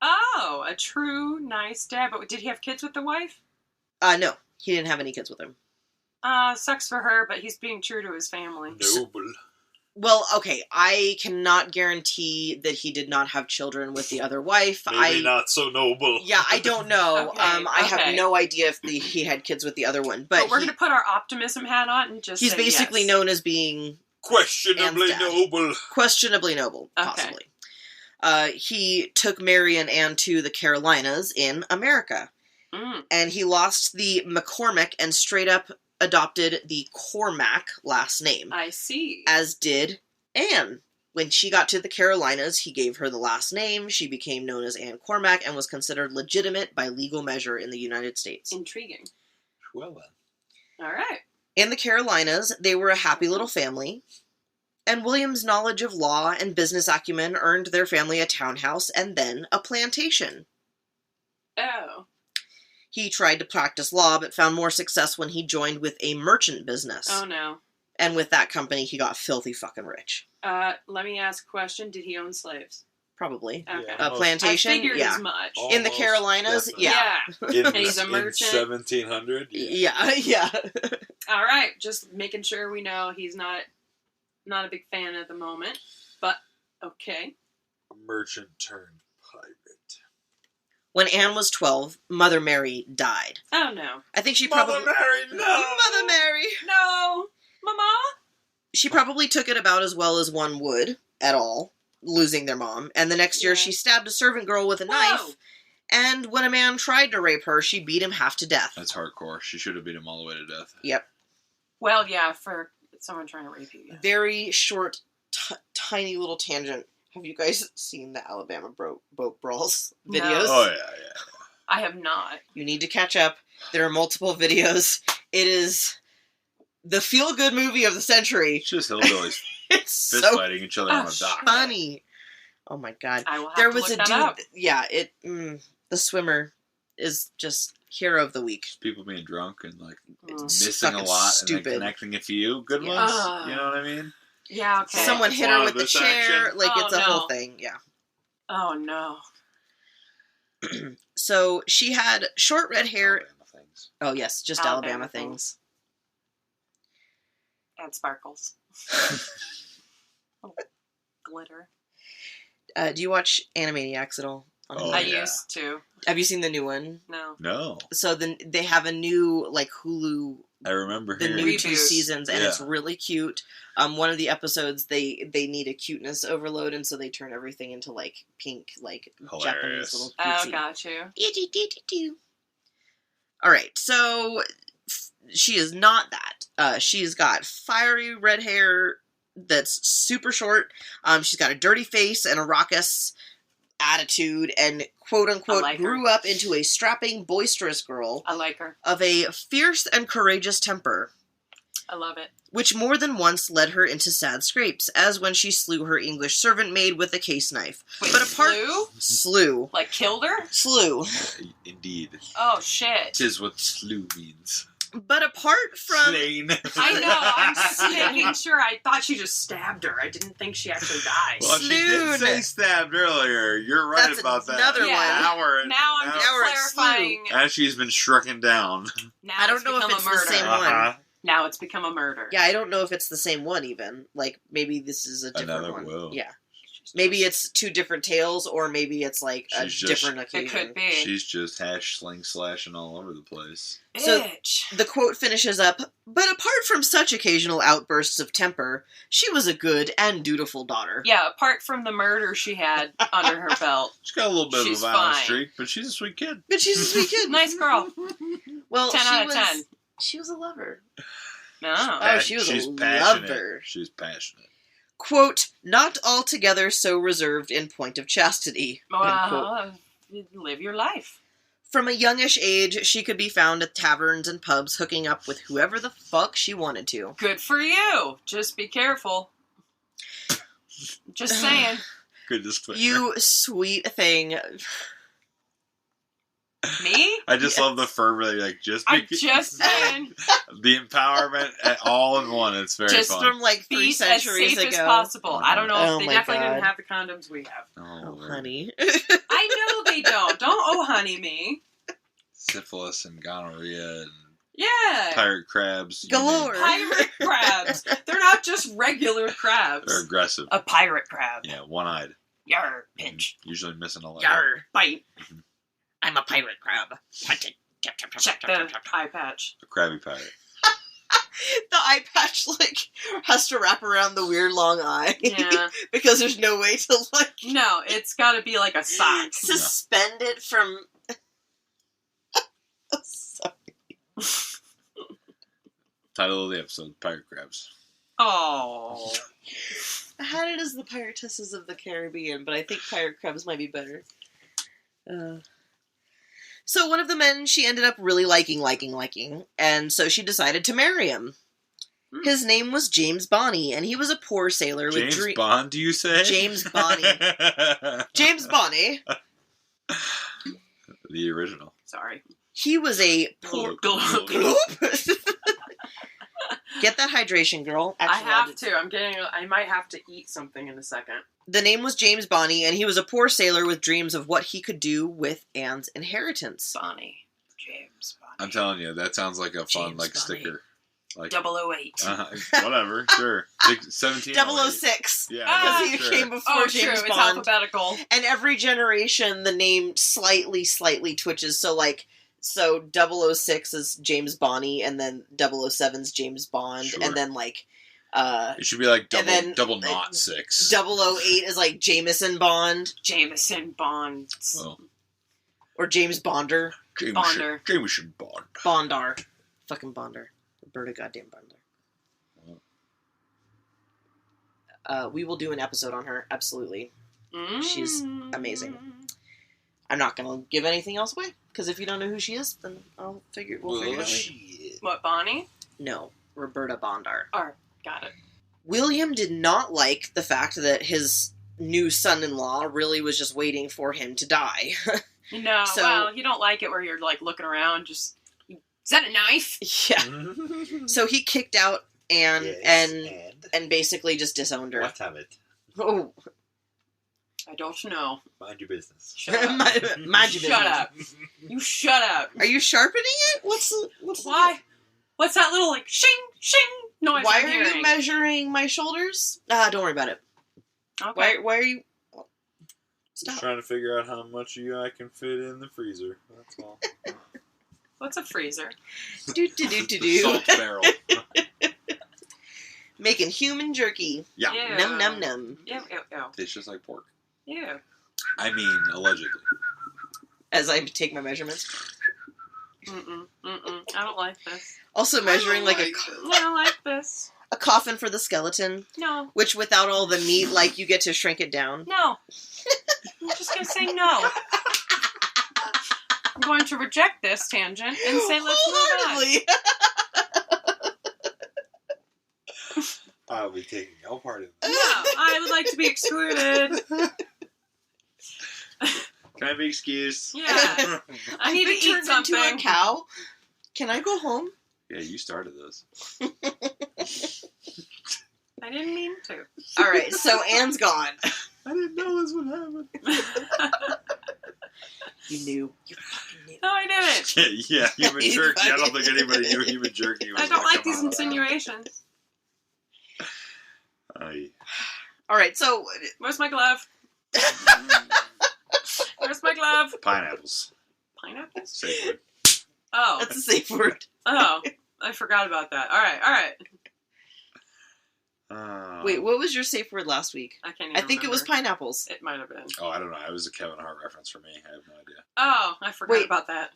Speaker 3: Oh, a true nice dad. But did he have kids with the wife?
Speaker 2: No, he didn't have any kids with him.
Speaker 3: Sucks for her, but he's being true to his family.
Speaker 5: Noble.
Speaker 2: Well, okay, I cannot guarantee that he did not have children with the other wife.
Speaker 5: Maybe not so noble.
Speaker 2: Yeah, I don't know.
Speaker 3: Okay,
Speaker 2: I have
Speaker 3: okay.
Speaker 2: no idea if he had kids with the other one. But
Speaker 3: we're going to put our optimism hat on and just
Speaker 2: he's
Speaker 3: say
Speaker 2: basically
Speaker 3: yes.
Speaker 2: known as being
Speaker 5: Questionably
Speaker 2: Anne's dad.
Speaker 5: noble.
Speaker 2: Questionably noble, possibly. He took Mary and Anne to the Carolinas in America. And he lost the McCormick and straight up adopted the Cormac last name.
Speaker 3: I see.
Speaker 2: As did Anne. When she got to the Carolinas, he gave her the last name. She became known as Anne Cormac and was considered legitimate by legal measure in the United States.
Speaker 3: Intriguing.
Speaker 5: Well then.
Speaker 3: All right.
Speaker 2: In the Carolinas, they were a happy little family, and William's knowledge of law and business acumen earned their family a townhouse and then a plantation.
Speaker 3: Oh.
Speaker 2: He tried to practice law, but found more success when he joined with a merchant business.
Speaker 3: Oh, no.
Speaker 2: And with that company, he got filthy fucking rich.
Speaker 3: Let me ask a question. Did he own slaves?
Speaker 2: Probably.
Speaker 3: Okay.
Speaker 5: Yeah.
Speaker 2: A plantation?
Speaker 3: I figured
Speaker 2: yeah.
Speaker 3: as much.
Speaker 5: Oh.
Speaker 2: In the
Speaker 5: Almost
Speaker 2: Carolinas?
Speaker 5: definitely.
Speaker 2: Yeah.
Speaker 5: In,
Speaker 3: And he's a merchant.
Speaker 5: In 1700?
Speaker 2: Yeah.
Speaker 3: All right. Just making sure we know he's not a big fan at the moment. But, okay.
Speaker 5: Merchant turned pirate.
Speaker 2: When Anne was 12, Mother Mary died.
Speaker 3: Oh, no.
Speaker 2: I think she probably...
Speaker 5: Mother Mary, no!
Speaker 2: Mother Mary!
Speaker 3: No! Mama?
Speaker 2: She probably took it about as well as one would, at all, losing their mom. And the next year, she stabbed a servant girl with a knife. And when a man tried to rape her, she beat him half to death.
Speaker 5: That's hardcore. She should have beat him all the way to death.
Speaker 2: Yep.
Speaker 3: Well, yeah, for someone trying to rape you. Yeah.
Speaker 2: Very short, tiny little tangent. Have you guys seen the Alabama boat brawls videos?
Speaker 3: No.
Speaker 5: Oh, yeah.
Speaker 3: I have not.
Speaker 2: You need to catch up. There are multiple videos. It is the feel-good movie of the century.
Speaker 5: It's just hillbillies
Speaker 2: It's
Speaker 5: fist
Speaker 2: so
Speaker 5: fighting each other on a dock.
Speaker 2: funny. Oh my god.
Speaker 3: I will have
Speaker 2: There
Speaker 3: to
Speaker 2: was
Speaker 3: look
Speaker 2: a
Speaker 3: that
Speaker 2: dude.
Speaker 3: up.
Speaker 2: Yeah, the swimmer is just hero of the week.
Speaker 5: People being drunk and
Speaker 2: It's
Speaker 5: missing a
Speaker 2: fucking
Speaker 5: lot
Speaker 2: stupid.
Speaker 5: and then connecting a few good
Speaker 2: Yeah.
Speaker 5: ones. You know what I mean?
Speaker 3: Yeah, okay.
Speaker 2: Someone hit her with the
Speaker 5: This
Speaker 2: chair.
Speaker 5: action.
Speaker 2: It's a
Speaker 3: no.
Speaker 2: whole thing. Yeah.
Speaker 3: Oh, no.
Speaker 2: So she had short red hair.
Speaker 5: Alabama things.
Speaker 2: Oh yes, just
Speaker 3: Alabama
Speaker 2: Alabama things.
Speaker 3: Add sparkles. Oh, glitter.
Speaker 2: Do you watch Animaniacs at all?
Speaker 5: Oh,
Speaker 3: I
Speaker 5: yeah.
Speaker 3: used to.
Speaker 2: Have you seen the new one?
Speaker 3: No.
Speaker 5: No.
Speaker 2: So then they have a new like Hulu,
Speaker 5: I remember
Speaker 2: the
Speaker 5: hearing.
Speaker 2: new
Speaker 3: Reboot.
Speaker 2: 2 seasons, and it's
Speaker 5: Yeah.
Speaker 2: really cute. One of the episodes they need a cuteness overload, and so they turn everything into like pink, like
Speaker 5: Hilarious.
Speaker 2: Japanese little
Speaker 3: Oh,
Speaker 2: cutesy.
Speaker 3: got you.
Speaker 2: All right, so she is not that. She's got fiery red hair that's super short. She's got a dirty face and a raucous attitude, and quote unquote
Speaker 3: I like her.
Speaker 2: grew up into a strapping, boisterous girl
Speaker 3: I like her.
Speaker 2: of a fierce and courageous temper,
Speaker 3: I love it.
Speaker 2: which more than once led her into sad scrapes, as when she slew her English servant maid with a case knife.
Speaker 3: Wait,
Speaker 2: But apart-
Speaker 3: slew?
Speaker 2: Slew.
Speaker 3: Like killed her?
Speaker 2: Slew.
Speaker 5: Indeed.
Speaker 3: Oh, shit.
Speaker 5: Tis what slew means.
Speaker 2: But apart from...
Speaker 5: Slain.
Speaker 3: I know, I'm just making sure. I thought she just stabbed her. I didn't think she actually died.
Speaker 5: Well, she did
Speaker 2: Slewed.
Speaker 5: say stabbed earlier. You're right
Speaker 2: That's
Speaker 5: about that.
Speaker 2: another
Speaker 3: Yeah.
Speaker 2: one.
Speaker 3: Now I'm just
Speaker 2: Now we're at
Speaker 3: clarifying.
Speaker 5: As she's been stricken down.
Speaker 3: Now
Speaker 2: I don't
Speaker 3: it's
Speaker 2: know if
Speaker 3: become
Speaker 2: it's
Speaker 3: a
Speaker 2: the
Speaker 3: murder.
Speaker 2: same one.
Speaker 3: Now it's become a murder.
Speaker 2: Yeah, I don't know if it's the same one, even. Like, maybe this is a different
Speaker 5: Another
Speaker 2: one.
Speaker 5: will.
Speaker 2: Yeah. Maybe it's 2 different tales, or maybe it's like a
Speaker 5: She's just-
Speaker 2: different
Speaker 3: It
Speaker 2: occasion.
Speaker 3: could be.
Speaker 5: She's just slashing all over the place.
Speaker 2: So-
Speaker 3: Bitch.
Speaker 2: The quote finishes up, but apart from such occasional outbursts of temper, she was a good and dutiful daughter.
Speaker 3: Yeah, apart from the murder she had under her belt.
Speaker 5: She's got a little bit
Speaker 3: She's
Speaker 5: of a violent
Speaker 3: fine.
Speaker 5: streak, but she's a sweet kid.
Speaker 2: But she's a sweet kid.
Speaker 3: Nice girl.
Speaker 2: Well,
Speaker 3: 10
Speaker 2: she
Speaker 3: out of
Speaker 2: was,
Speaker 3: 10.
Speaker 2: She was a lover.
Speaker 3: No.
Speaker 2: Oh, she was
Speaker 5: She's
Speaker 2: a
Speaker 5: passionate.
Speaker 2: lover.
Speaker 5: She's passionate.
Speaker 2: Quote, not altogether so reserved in point of chastity. End quote.
Speaker 3: Well, live your life.
Speaker 2: From a youngish age, she could be found at taverns and pubs hooking up with whoever the fuck she wanted to.
Speaker 3: Good for you. Just be careful. Just saying.
Speaker 5: Good disclaimer.
Speaker 2: You sweet thing.
Speaker 3: Me?
Speaker 5: I just love the fervor that you're like,
Speaker 3: I'm just saying.
Speaker 5: the empowerment all in one. It's very
Speaker 2: Just
Speaker 5: fun.
Speaker 2: from like 3
Speaker 3: Be as
Speaker 2: centuries
Speaker 3: safe
Speaker 2: ago.
Speaker 3: as possible. I don't know
Speaker 2: Oh
Speaker 3: if they
Speaker 2: my
Speaker 3: definitely
Speaker 2: God.
Speaker 3: didn't have the condoms we have.
Speaker 2: Oh,
Speaker 5: Lord.
Speaker 2: honey.
Speaker 3: I know they don't. Don't oh honey me.
Speaker 5: Syphilis and gonorrhea and
Speaker 3: Yeah.
Speaker 5: pirate crabs. you
Speaker 2: Galore.
Speaker 5: name
Speaker 3: Pirate crabs. They're not just regular
Speaker 5: it.
Speaker 3: crabs.
Speaker 5: They're aggressive.
Speaker 3: A pirate crab.
Speaker 5: Yeah, one-eyed.
Speaker 3: Yar, bitch.
Speaker 5: Usually missing a leg.
Speaker 2: Yar.
Speaker 3: Bite.
Speaker 2: I'm a pirate crab.
Speaker 3: Check the eye patch.
Speaker 5: A crabby pirate.
Speaker 2: The eye patch, like, has to wrap around the weird long eye.
Speaker 3: Yeah.
Speaker 2: Because there's no way to, like,
Speaker 3: No, it's got to be like a sock.
Speaker 2: suspend it from... Sorry.
Speaker 5: Title of the episode, Pirate Crabs.
Speaker 3: Oh.
Speaker 2: I had it as the Piratesses of the Caribbean, but I think pirate crabs might be better. So one of the men she ended up really liking, and so she decided to marry him.
Speaker 3: Hmm.
Speaker 2: His name was James Bonny, and he was a poor sailor with
Speaker 5: James Bond, do you say?
Speaker 2: James Bonny. James Bonny.
Speaker 5: The original.
Speaker 3: Sorry.
Speaker 2: He was a poor... Get that hydration, girl.
Speaker 3: I
Speaker 2: Actually,
Speaker 3: have to. I might have to eat something in a second.
Speaker 2: The name was James Bonny, and he was a poor sailor with dreams of what he could do with Anne's inheritance.
Speaker 3: Bonnie. James Bonnie.
Speaker 5: I'm telling you, that sounds like a fun,
Speaker 2: James
Speaker 5: like,
Speaker 2: Bonny.
Speaker 5: sticker. Like,
Speaker 3: 008.
Speaker 5: whatever, sure. 17.
Speaker 2: 006.
Speaker 5: Yeah,
Speaker 2: Because he
Speaker 5: sure.
Speaker 2: came before
Speaker 3: Oh,
Speaker 2: James
Speaker 3: true. It's
Speaker 2: Bond.
Speaker 3: alphabetical.
Speaker 2: And every generation, the name slightly twitches. So, like, 006 is James Bonny, and then 007's James Bond,
Speaker 5: Sure.
Speaker 2: and then, like,
Speaker 5: It should be like
Speaker 2: And then,
Speaker 5: double naught 6.
Speaker 2: 008 is, like, Jameson Bond,
Speaker 3: Jameson Bond.
Speaker 5: Well,
Speaker 2: or James Bonder.
Speaker 3: Bonder.
Speaker 5: Jameson Bond.
Speaker 2: Bondar. Fucking Bonder. Roberta goddamn Bonder. We will do an episode on her, absolutely. She's amazing. I'm not gonna give anything else away, because if you don't know who she is, then we'll figure it out later.
Speaker 5: Shit.
Speaker 3: What, Bonnie?
Speaker 2: No, Roberta Bondar.
Speaker 3: Got it.
Speaker 2: William did not like the fact that his new son-in-law really was just waiting for him to die.
Speaker 3: No,
Speaker 2: So-
Speaker 3: well, you don't like it where you're, like, looking around, just... Is that a knife?
Speaker 2: Yeah. So he kicked out Anne and basically just disowned her.
Speaker 6: What of it?
Speaker 2: Oh,
Speaker 3: I don't know.
Speaker 6: Mind your business.
Speaker 3: Shut up.
Speaker 2: mind your
Speaker 3: Shut
Speaker 2: business.
Speaker 3: up. You shut up.
Speaker 2: Are you sharpening it? What's
Speaker 3: Why? What's that little, like, shing, shing noise
Speaker 2: Why
Speaker 3: I'm
Speaker 2: are
Speaker 3: hearing?
Speaker 2: you measuring my shoulders? Don't worry about it.
Speaker 3: Okay.
Speaker 2: Why are you...
Speaker 5: Just trying to figure out how much of you I can fit in the freezer. That's all.
Speaker 3: What's a freezer?
Speaker 2: Do.
Speaker 5: Salt barrel.
Speaker 2: Making human jerky.
Speaker 5: Yeah.
Speaker 3: Ew.
Speaker 2: Num num num.
Speaker 3: Ew, ew, ew.
Speaker 5: Tastes just like pork.
Speaker 3: Ew.
Speaker 5: I mean, allegedly.
Speaker 2: As I take my measurements.
Speaker 3: Mm-mm. Mm-mm. I don't like this.
Speaker 2: Also measuring like
Speaker 3: I don't like this.
Speaker 2: a coffin for the skeleton,
Speaker 3: No.
Speaker 2: which without all the meat, like, you get to shrink it down.
Speaker 3: No. I'm just going to say no. I'm going to reject this tangent and say let's move on.
Speaker 2: Wholeheartedly.
Speaker 5: I'll be taking no part in
Speaker 3: No, I would like to be excluded.
Speaker 5: Can I be excused?
Speaker 3: Yeah. I
Speaker 2: I've
Speaker 3: need to
Speaker 2: been
Speaker 3: eat
Speaker 2: turned
Speaker 3: something.
Speaker 2: into a cow. Can I go home?
Speaker 5: Yeah, you started this.
Speaker 3: I didn't mean to.
Speaker 2: All right, so Anne's gone.
Speaker 5: I didn't know this would happen.
Speaker 2: You knew. You fucking knew.
Speaker 3: No, I didn't.
Speaker 5: Yeah, human
Speaker 2: You
Speaker 5: jerky. I don't
Speaker 2: fucking-
Speaker 5: think anybody knew human jerky was
Speaker 3: I don't
Speaker 5: gonna
Speaker 3: like
Speaker 5: come
Speaker 3: these
Speaker 5: out of that.
Speaker 3: insinuations.
Speaker 2: All right, so
Speaker 3: Where's my glove? Where's my glove?
Speaker 5: Pineapples.
Speaker 3: Pineapples?
Speaker 5: Safe word.
Speaker 3: Oh.
Speaker 2: that's a safe word.
Speaker 3: Oh. I forgot about that. Alright.
Speaker 2: Wait, what was your safe word last week?
Speaker 3: I can't even
Speaker 2: I think it was
Speaker 3: remember.
Speaker 2: pineapples.
Speaker 3: It might have been.
Speaker 5: Oh, I don't know. It was a Kevin Hart reference for me. I have no idea.
Speaker 3: Oh, I forgot
Speaker 2: Wait.
Speaker 3: about that.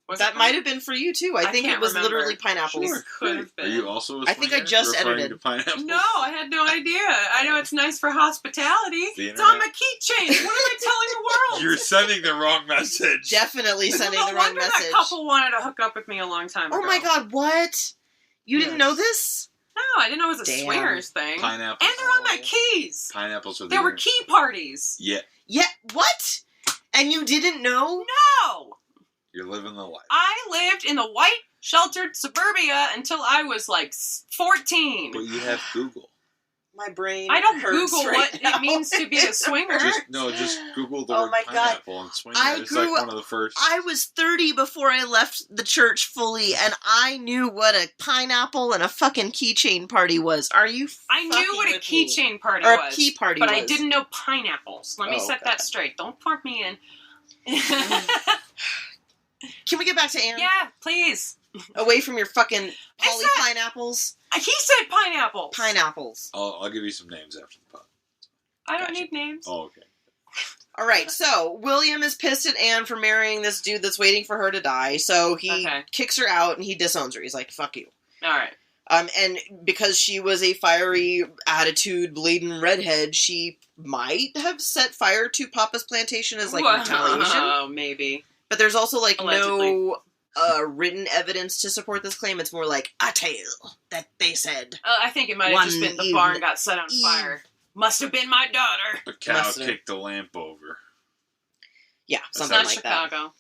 Speaker 3: Was
Speaker 2: That
Speaker 3: it
Speaker 2: might have been for you too. I think it
Speaker 3: can't
Speaker 2: was
Speaker 3: remember.
Speaker 2: literally pineapples.
Speaker 3: Sure. Could have been.
Speaker 5: Are you also a
Speaker 2: I think I
Speaker 5: swinger
Speaker 2: just
Speaker 5: referring
Speaker 2: edited.
Speaker 5: to pineapples?
Speaker 3: No, I had no idea. I know it's nice for hospitality.
Speaker 5: The
Speaker 3: It's on my
Speaker 5: internet.
Speaker 3: keychain. What am I telling the world?
Speaker 5: You're sending the wrong message.
Speaker 2: Definitely sending
Speaker 3: no
Speaker 2: the wrong
Speaker 3: wonder
Speaker 2: message.
Speaker 3: that couple wanted to hook up with me a long time ago.
Speaker 2: Oh my god, what? You didn't know this?
Speaker 3: No, I didn't know it was a
Speaker 2: Damn.
Speaker 3: swingers thing.
Speaker 5: Pineapples.
Speaker 3: And they're on my keys.
Speaker 5: Pineapples are the
Speaker 3: There were
Speaker 5: internet.
Speaker 3: key parties.
Speaker 5: Yeah,
Speaker 2: Yeah, what? And you didn't know?
Speaker 3: No!
Speaker 5: you're living the life.
Speaker 3: I lived in the white, sheltered suburbia until I was like 14.
Speaker 5: But you have Google.
Speaker 2: My brain
Speaker 3: I don't
Speaker 2: hurts
Speaker 3: Google
Speaker 2: right
Speaker 3: what
Speaker 2: now.
Speaker 3: it means to be a swinger.
Speaker 5: Just Google the
Speaker 2: Oh
Speaker 5: word
Speaker 2: my God.
Speaker 5: pineapple and swinger.
Speaker 2: I
Speaker 5: It's
Speaker 2: grew
Speaker 5: like
Speaker 2: up-
Speaker 5: one of the first.
Speaker 2: I was 30 before I left the church fully, and I knew what a pineapple and a fucking keychain party was. Are you
Speaker 3: I knew
Speaker 2: fucking
Speaker 3: what a
Speaker 2: with me?
Speaker 3: keychain party
Speaker 2: Or a
Speaker 3: was.
Speaker 2: key party
Speaker 3: but
Speaker 2: was.
Speaker 3: I didn't know pineapples. Let me
Speaker 2: Oh,
Speaker 3: set
Speaker 2: okay.
Speaker 3: that straight. Don't park me in.
Speaker 2: Can we get back to Anne?
Speaker 3: Yeah, please.
Speaker 2: Away from your fucking poly
Speaker 3: said-
Speaker 2: pineapples?
Speaker 3: He said pineapples.
Speaker 2: Pineapples.
Speaker 5: I'll give you some names after the pod.
Speaker 3: I don't
Speaker 2: Gotcha.
Speaker 3: need names.
Speaker 5: Oh, okay.
Speaker 2: Alright, so William is pissed at Anne for marrying this dude that's waiting for her to die, so he
Speaker 3: Okay.
Speaker 2: kicks her out and he disowns her. He's like, fuck you.
Speaker 3: All right.
Speaker 2: And because she was a fiery, attitude-laden redhead, she might have set fire to Papa's plantation as, like, retaliation.
Speaker 3: Oh, maybe.
Speaker 2: But there's also, like,
Speaker 3: Allegedly.
Speaker 2: no written evidence to support this claim. It's more like a tale that they said.
Speaker 3: I think it might have just
Speaker 2: One
Speaker 3: been the
Speaker 2: evening-
Speaker 3: barn got set on
Speaker 2: Eve.
Speaker 3: fire. Must have been my daughter.
Speaker 5: A cow
Speaker 2: Must've.
Speaker 5: kicked the lamp over.
Speaker 2: Yeah,
Speaker 5: That's
Speaker 2: something
Speaker 3: Not
Speaker 2: like
Speaker 3: Chicago.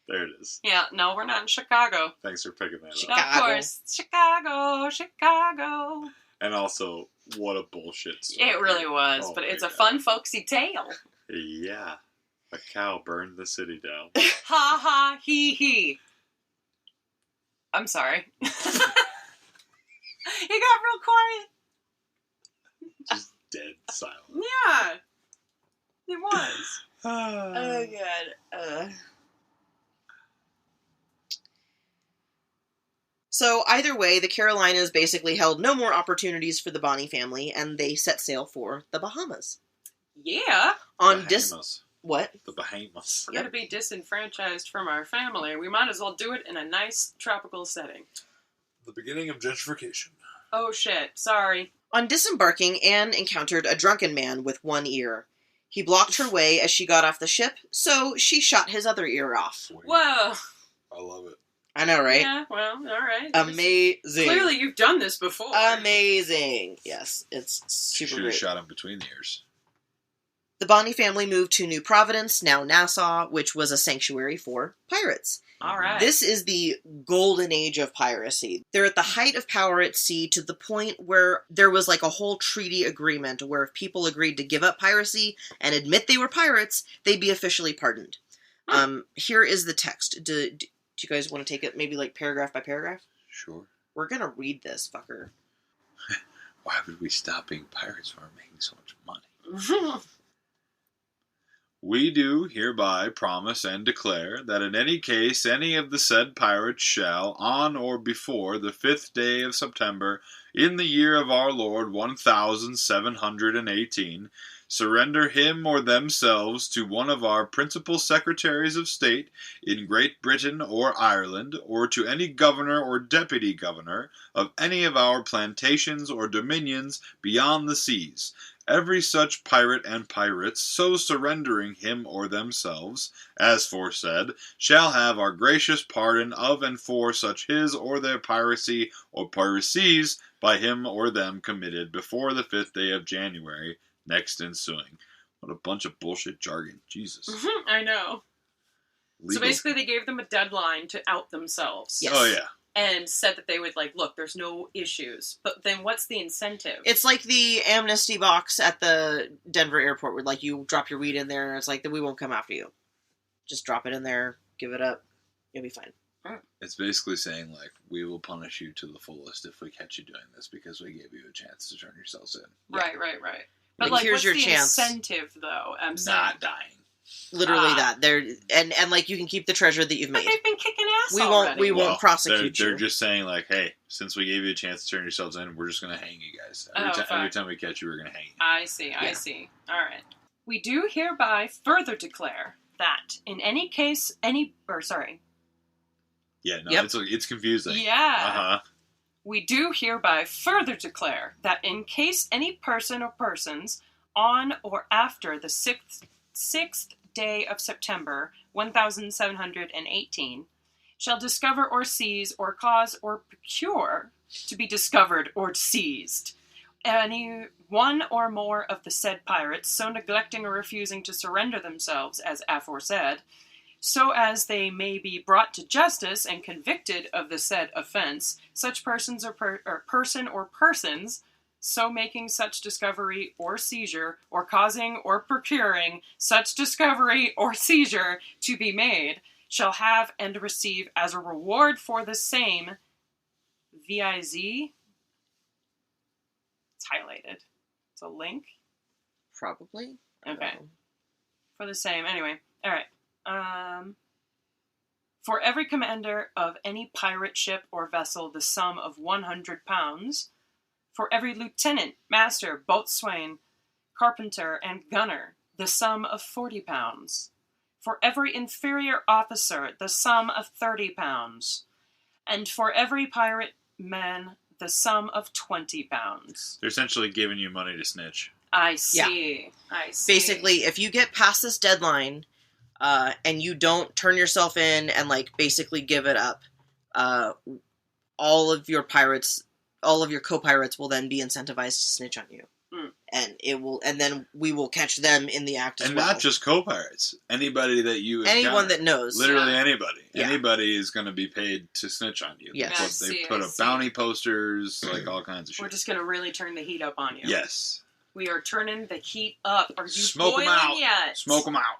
Speaker 5: There it is.
Speaker 3: Yeah, no, we're not in Chicago.
Speaker 5: Thanks for picking that
Speaker 2: Chicago.
Speaker 5: up.
Speaker 3: Of course. Chicago.
Speaker 5: And also, what a bullshit story.
Speaker 3: It really was,
Speaker 5: Oh
Speaker 3: but
Speaker 5: my
Speaker 3: it's a
Speaker 5: God.
Speaker 3: fun, folksy tale.
Speaker 5: Yeah. A cow burned the city down.
Speaker 3: Ha ha, he he. I'm sorry. You got real quiet.
Speaker 5: Just dead silent.
Speaker 3: Yeah. It was.
Speaker 2: Oh, God. So, either way, the Carolinas basically held no more opportunities for the Bonny family, and they set sail for the Bahamas.
Speaker 3: Yeah.
Speaker 2: On
Speaker 5: Bahamas.
Speaker 2: What?
Speaker 5: The Bahamas.
Speaker 3: We're going to be disenfranchised from our family. We might as well do it in a nice tropical setting.
Speaker 5: The beginning of gentrification.
Speaker 3: Oh shit, sorry.
Speaker 2: On disembarking, Anne encountered a drunken man with one ear. He blocked her way as she got off the ship, so she shot his other ear off.
Speaker 3: Whoa.
Speaker 5: I love it.
Speaker 2: I know, right?
Speaker 3: Yeah, well, alright.
Speaker 2: Amazing.
Speaker 3: Clearly you've done this before.
Speaker 2: Amazing. Yes, it's super
Speaker 5: Should have
Speaker 2: great.
Speaker 5: shot him between the ears.
Speaker 2: The Bonny family moved to New Providence, now Nassau, which was a sanctuary for pirates.
Speaker 3: Alright.
Speaker 2: This is the golden age of piracy. They're at the height of power at sea to the point where there was like a whole treaty agreement where if people agreed to give up piracy and admit they were pirates, they'd be officially pardoned. Here is the text. Do you guys want to take it maybe like paragraph by paragraph?
Speaker 5: Sure.
Speaker 2: We're gonna read this, fucker.
Speaker 5: Why would we stop being pirates when we're making so much money?
Speaker 6: We do hereby promise and declare that in any case any of the said pirates shall, on or before the 5th day of September, in the year of our Lord 1718, surrender him or themselves to one of our principal secretaries of state in Great Britain or Ireland, or to any governor or deputy governor of any of our plantations or dominions beyond the seas, every such pirate and pirates, so surrendering him or themselves, as foresaid, shall have our gracious pardon of and for such his or their piracy or piracies by him or them committed before the 5th day of January next ensuing. What a bunch of bullshit jargon. Jesus.
Speaker 3: I know.
Speaker 6: Legal.
Speaker 3: So basically they gave them a deadline to out themselves.
Speaker 2: Yes.
Speaker 6: Oh, yeah.
Speaker 3: And said that they would, like, look, there's no issues. But then what's the incentive?
Speaker 2: It's like the amnesty box at the Denver airport where, like, you drop your weed in there and it's like, we won't come after you. Just drop it in there, give it up, you'll be fine.
Speaker 6: It's basically saying, like, we will punish you to the fullest if we catch you doing this because we gave you a chance to turn yourselves in.
Speaker 3: Right. But,
Speaker 2: Like,
Speaker 3: like,
Speaker 2: here's
Speaker 3: what's
Speaker 2: your
Speaker 3: the
Speaker 2: chance.
Speaker 3: incentive, though? I'm saying.
Speaker 6: Not dying.
Speaker 2: Literally that. They're and like you can keep the treasure that you've
Speaker 3: But
Speaker 2: made.
Speaker 3: they've been kicking ass
Speaker 2: We
Speaker 3: already.
Speaker 2: won't prosecute
Speaker 6: they're
Speaker 2: you.
Speaker 6: just saying, like, hey, since we gave you a chance to turn yourselves in, we're just going to hang you guys. Every time we catch you, we're going to hang you.
Speaker 3: I see. All right. We do hereby further declare that in any case,
Speaker 6: Yeah, no,
Speaker 2: Yep.
Speaker 6: it's confusing.
Speaker 3: Yeah.
Speaker 6: Uh-huh.
Speaker 3: We do hereby further declare that in case any person or persons on or after the sixth day of September, 1718, shall discover or seize or cause or procure to be discovered or seized any one or more of the said pirates, so neglecting or refusing to surrender themselves as aforesaid, so as they may be brought to justice and convicted of the said offense, such persons or person or persons, so making such discovery or seizure, or causing or procuring such discovery or seizure to be made, shall have and receive as a reward for the same, VIZ, it's highlighted. It's a link.
Speaker 2: Probably. I don't
Speaker 3: Okay.
Speaker 2: know.
Speaker 3: For the same. Anyway. Alright. For every commander of any pirate ship or vessel, the sum of 100 pounds. For every lieutenant, master, boatswain, carpenter, and gunner, the sum of 40 pounds. For every inferior officer, the sum of 30 pounds. And for every pirate man, the sum of 20 pounds.
Speaker 6: They're essentially giving you money to snitch.
Speaker 3: I see. I see.
Speaker 2: Basically, if you get past this deadline, and you don't turn yourself in and, like, basically give it up, all of your co-pirates will then be incentivized to snitch on you. And then we will catch them in the act as well.
Speaker 6: And not just co-pirates. Anybody that you
Speaker 2: anyone that knows.
Speaker 6: Literally anybody.
Speaker 2: Yeah.
Speaker 6: Anybody is going to be paid to snitch on you.
Speaker 2: Yes.
Speaker 6: They put up bounty posters, like all kinds of shit.
Speaker 3: We're just going to really turn the heat up on you.
Speaker 6: Yes.
Speaker 3: We are turning the heat up. Are you
Speaker 6: Smoke 'em
Speaker 3: boiling
Speaker 6: out.
Speaker 3: yet?
Speaker 6: Smoke them out.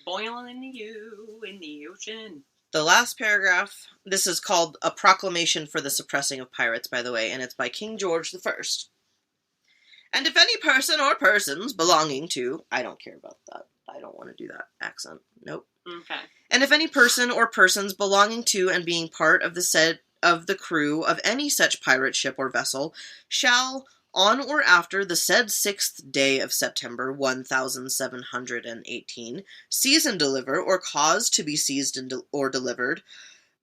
Speaker 3: Boiling you in the ocean.
Speaker 2: The last paragraph, this is called A Proclamation for the Suppressing of Pirates, by the way, and it's by King George I. And if any person or persons belonging to... I don't care about that. I don't want to do that accent. Nope.
Speaker 3: Okay.
Speaker 2: And if any person or persons belonging to and being part of the crew of any such pirate ship or vessel shall, on or after the said 6th day of September, 1718, seize and deliver, or cause to be seized or delivered,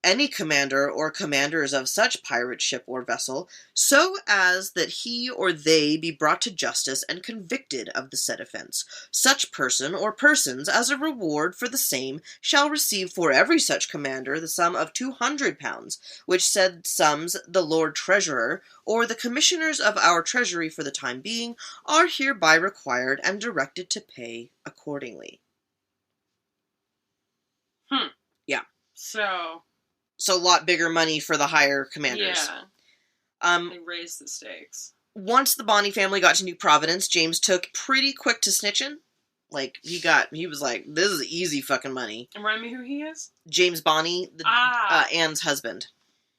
Speaker 2: any commander or commanders of such pirate ship or vessel, so as that he or they be brought to justice and convicted of the said offense, such person or persons as a reward for the same shall receive for every such commander the sum of 200 pounds, which said sums the Lord Treasurer or the commissioners of our Treasury for the time being are hereby required and directed to pay accordingly. Yeah. So a lot bigger money for the higher commanders.
Speaker 3: Yeah. They raised the stakes.
Speaker 2: Once the Bonny family got to New Providence, James took pretty quick to snitching. Like, he was like, this is easy fucking money.
Speaker 3: And remind me who he is?
Speaker 2: James Bonny, Anne's husband.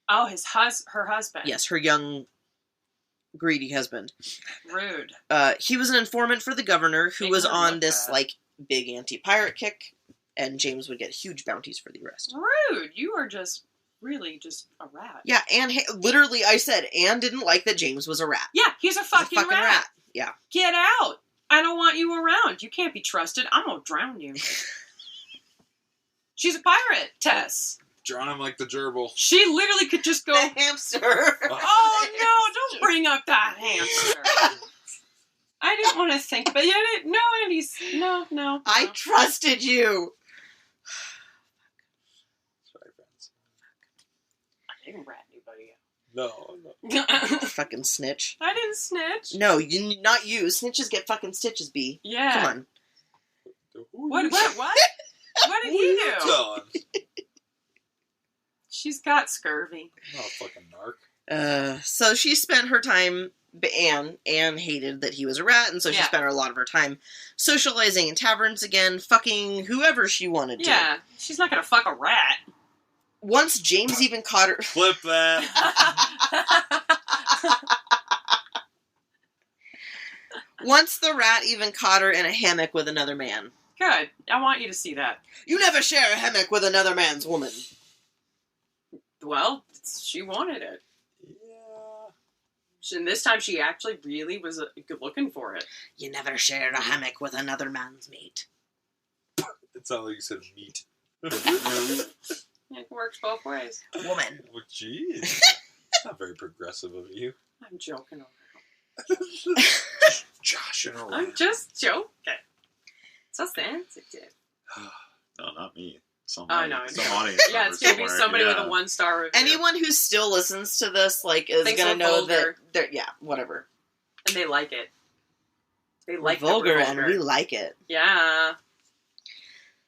Speaker 3: Oh, her husband.
Speaker 2: Yes, her young, greedy husband.
Speaker 3: Rude.
Speaker 2: He was an informant for the governor who
Speaker 3: Make
Speaker 2: was
Speaker 3: her
Speaker 2: on
Speaker 3: look
Speaker 2: this,
Speaker 3: bad.
Speaker 2: like, big anti-pirate kick, and James would get huge bounties for the arrest.
Speaker 3: Rude. You are just really just a rat.
Speaker 2: Yeah, Anne, literally, I said, Anne didn't like that James was a rat.
Speaker 3: Yeah, he's a
Speaker 2: He's
Speaker 3: fucking,
Speaker 2: a fucking rat. Yeah.
Speaker 3: Get out. I don't want you around. You can't be trusted. I'm going to drown you. She's a pirate, Tess.
Speaker 5: Drown him like the gerbil.
Speaker 3: She literally could just go...
Speaker 2: The hamster.
Speaker 3: Oh, no, don't bring up that hamster. I didn't want to think, but no, Andy's... No.
Speaker 2: I trusted you.
Speaker 5: Sorry, friends.
Speaker 3: I didn't rat anybody
Speaker 5: No.
Speaker 3: out.
Speaker 2: Fucking snitch.
Speaker 3: I didn't snitch.
Speaker 2: No, not you. Snitches get fucking stitches, B.
Speaker 3: Yeah.
Speaker 2: Come on.
Speaker 3: What? What did he do?
Speaker 5: Telling.
Speaker 3: She's got scurvy.
Speaker 5: I'm not a fucking narc.
Speaker 2: So she spent her time... Anne hated that he was a rat, and so she spent a lot of her time socializing in taverns again, fucking whoever she wanted to.
Speaker 3: Yeah, she's not gonna fuck a rat.
Speaker 2: Once James even caught her...
Speaker 5: Flip that.
Speaker 2: Once the rat even caught her in a hammock with another man.
Speaker 3: Good. I want you to see that.
Speaker 2: You never share a hammock with another man's woman.
Speaker 3: Well, she wanted it. And this time she actually really was looking for it.
Speaker 2: You never share a hammock with another man's mate.
Speaker 5: It sounded like you said meat.
Speaker 3: It works both ways.
Speaker 2: Woman.
Speaker 5: Well, jeez. Not very progressive of you.
Speaker 3: I'm joking around.
Speaker 5: Joshing around.
Speaker 3: I'm just joking. So sensitive.
Speaker 6: No, not me.
Speaker 3: I know.
Speaker 6: Some audience
Speaker 3: Yeah, it's gonna be
Speaker 6: somewhere,
Speaker 3: somebody with
Speaker 6: yeah.
Speaker 3: a 1-star review.
Speaker 2: Anyone who still listens to this, like, is
Speaker 3: Thinks
Speaker 2: gonna
Speaker 3: we're
Speaker 2: know
Speaker 3: vulgar.
Speaker 2: that they're... Yeah, whatever.
Speaker 3: And they like it. They
Speaker 2: We're
Speaker 3: like
Speaker 2: vulgar,
Speaker 3: that
Speaker 2: and
Speaker 3: we're
Speaker 2: we
Speaker 3: vulgar.
Speaker 2: like it.
Speaker 3: Yeah.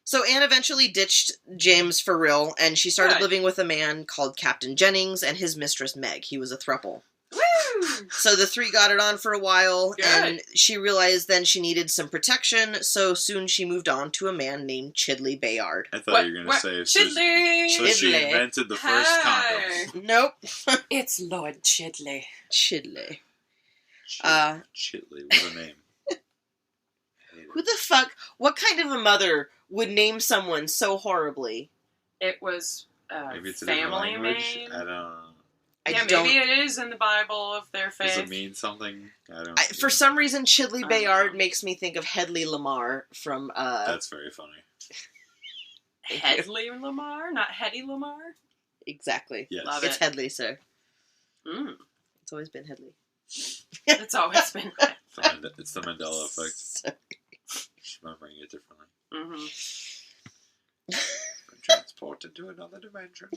Speaker 2: So Anne eventually ditched James for real, and she started
Speaker 3: Good.
Speaker 2: living with a man called Captain Jennings and his mistress Meg. He was a throuple.
Speaker 3: Woo!
Speaker 2: So the three got it on for a while,
Speaker 3: Good.
Speaker 2: and she realized then she needed some protection, so soon she moved on to a man named Chidley Bayard.
Speaker 6: I thought you were going to say
Speaker 3: Chidley!
Speaker 6: so she
Speaker 2: Chidley.
Speaker 6: invented the first
Speaker 3: Hi.
Speaker 6: condom.
Speaker 2: Nope.
Speaker 3: It's Lord Chidley.
Speaker 2: Chidley.
Speaker 6: Chitley, what a name.
Speaker 2: Who the fuck? What kind of a mother would name someone so horribly?
Speaker 3: It was
Speaker 6: Maybe it's a different
Speaker 3: family
Speaker 6: language.
Speaker 3: name.
Speaker 6: I don't know.
Speaker 2: I
Speaker 3: Maybe it is in the Bible of their faith.
Speaker 6: Does it mean something? I don't
Speaker 2: For some reason, Chidley
Speaker 3: I don't
Speaker 2: Bayard
Speaker 3: know.
Speaker 2: makes me think of Hedley Lamar from...
Speaker 6: That's very funny.
Speaker 3: Hedley Lamar, not Hetty Lamar.
Speaker 2: Exactly.
Speaker 6: Yes.
Speaker 3: Love
Speaker 2: It's
Speaker 3: it.
Speaker 2: Hedley, sir.
Speaker 3: Mm.
Speaker 2: It's always been Hedley.
Speaker 3: It's always been.
Speaker 6: It's the Mandela effect.
Speaker 2: So-
Speaker 6: Just remembering it differently.
Speaker 3: Mm-hmm.
Speaker 6: Been transported to another dimension.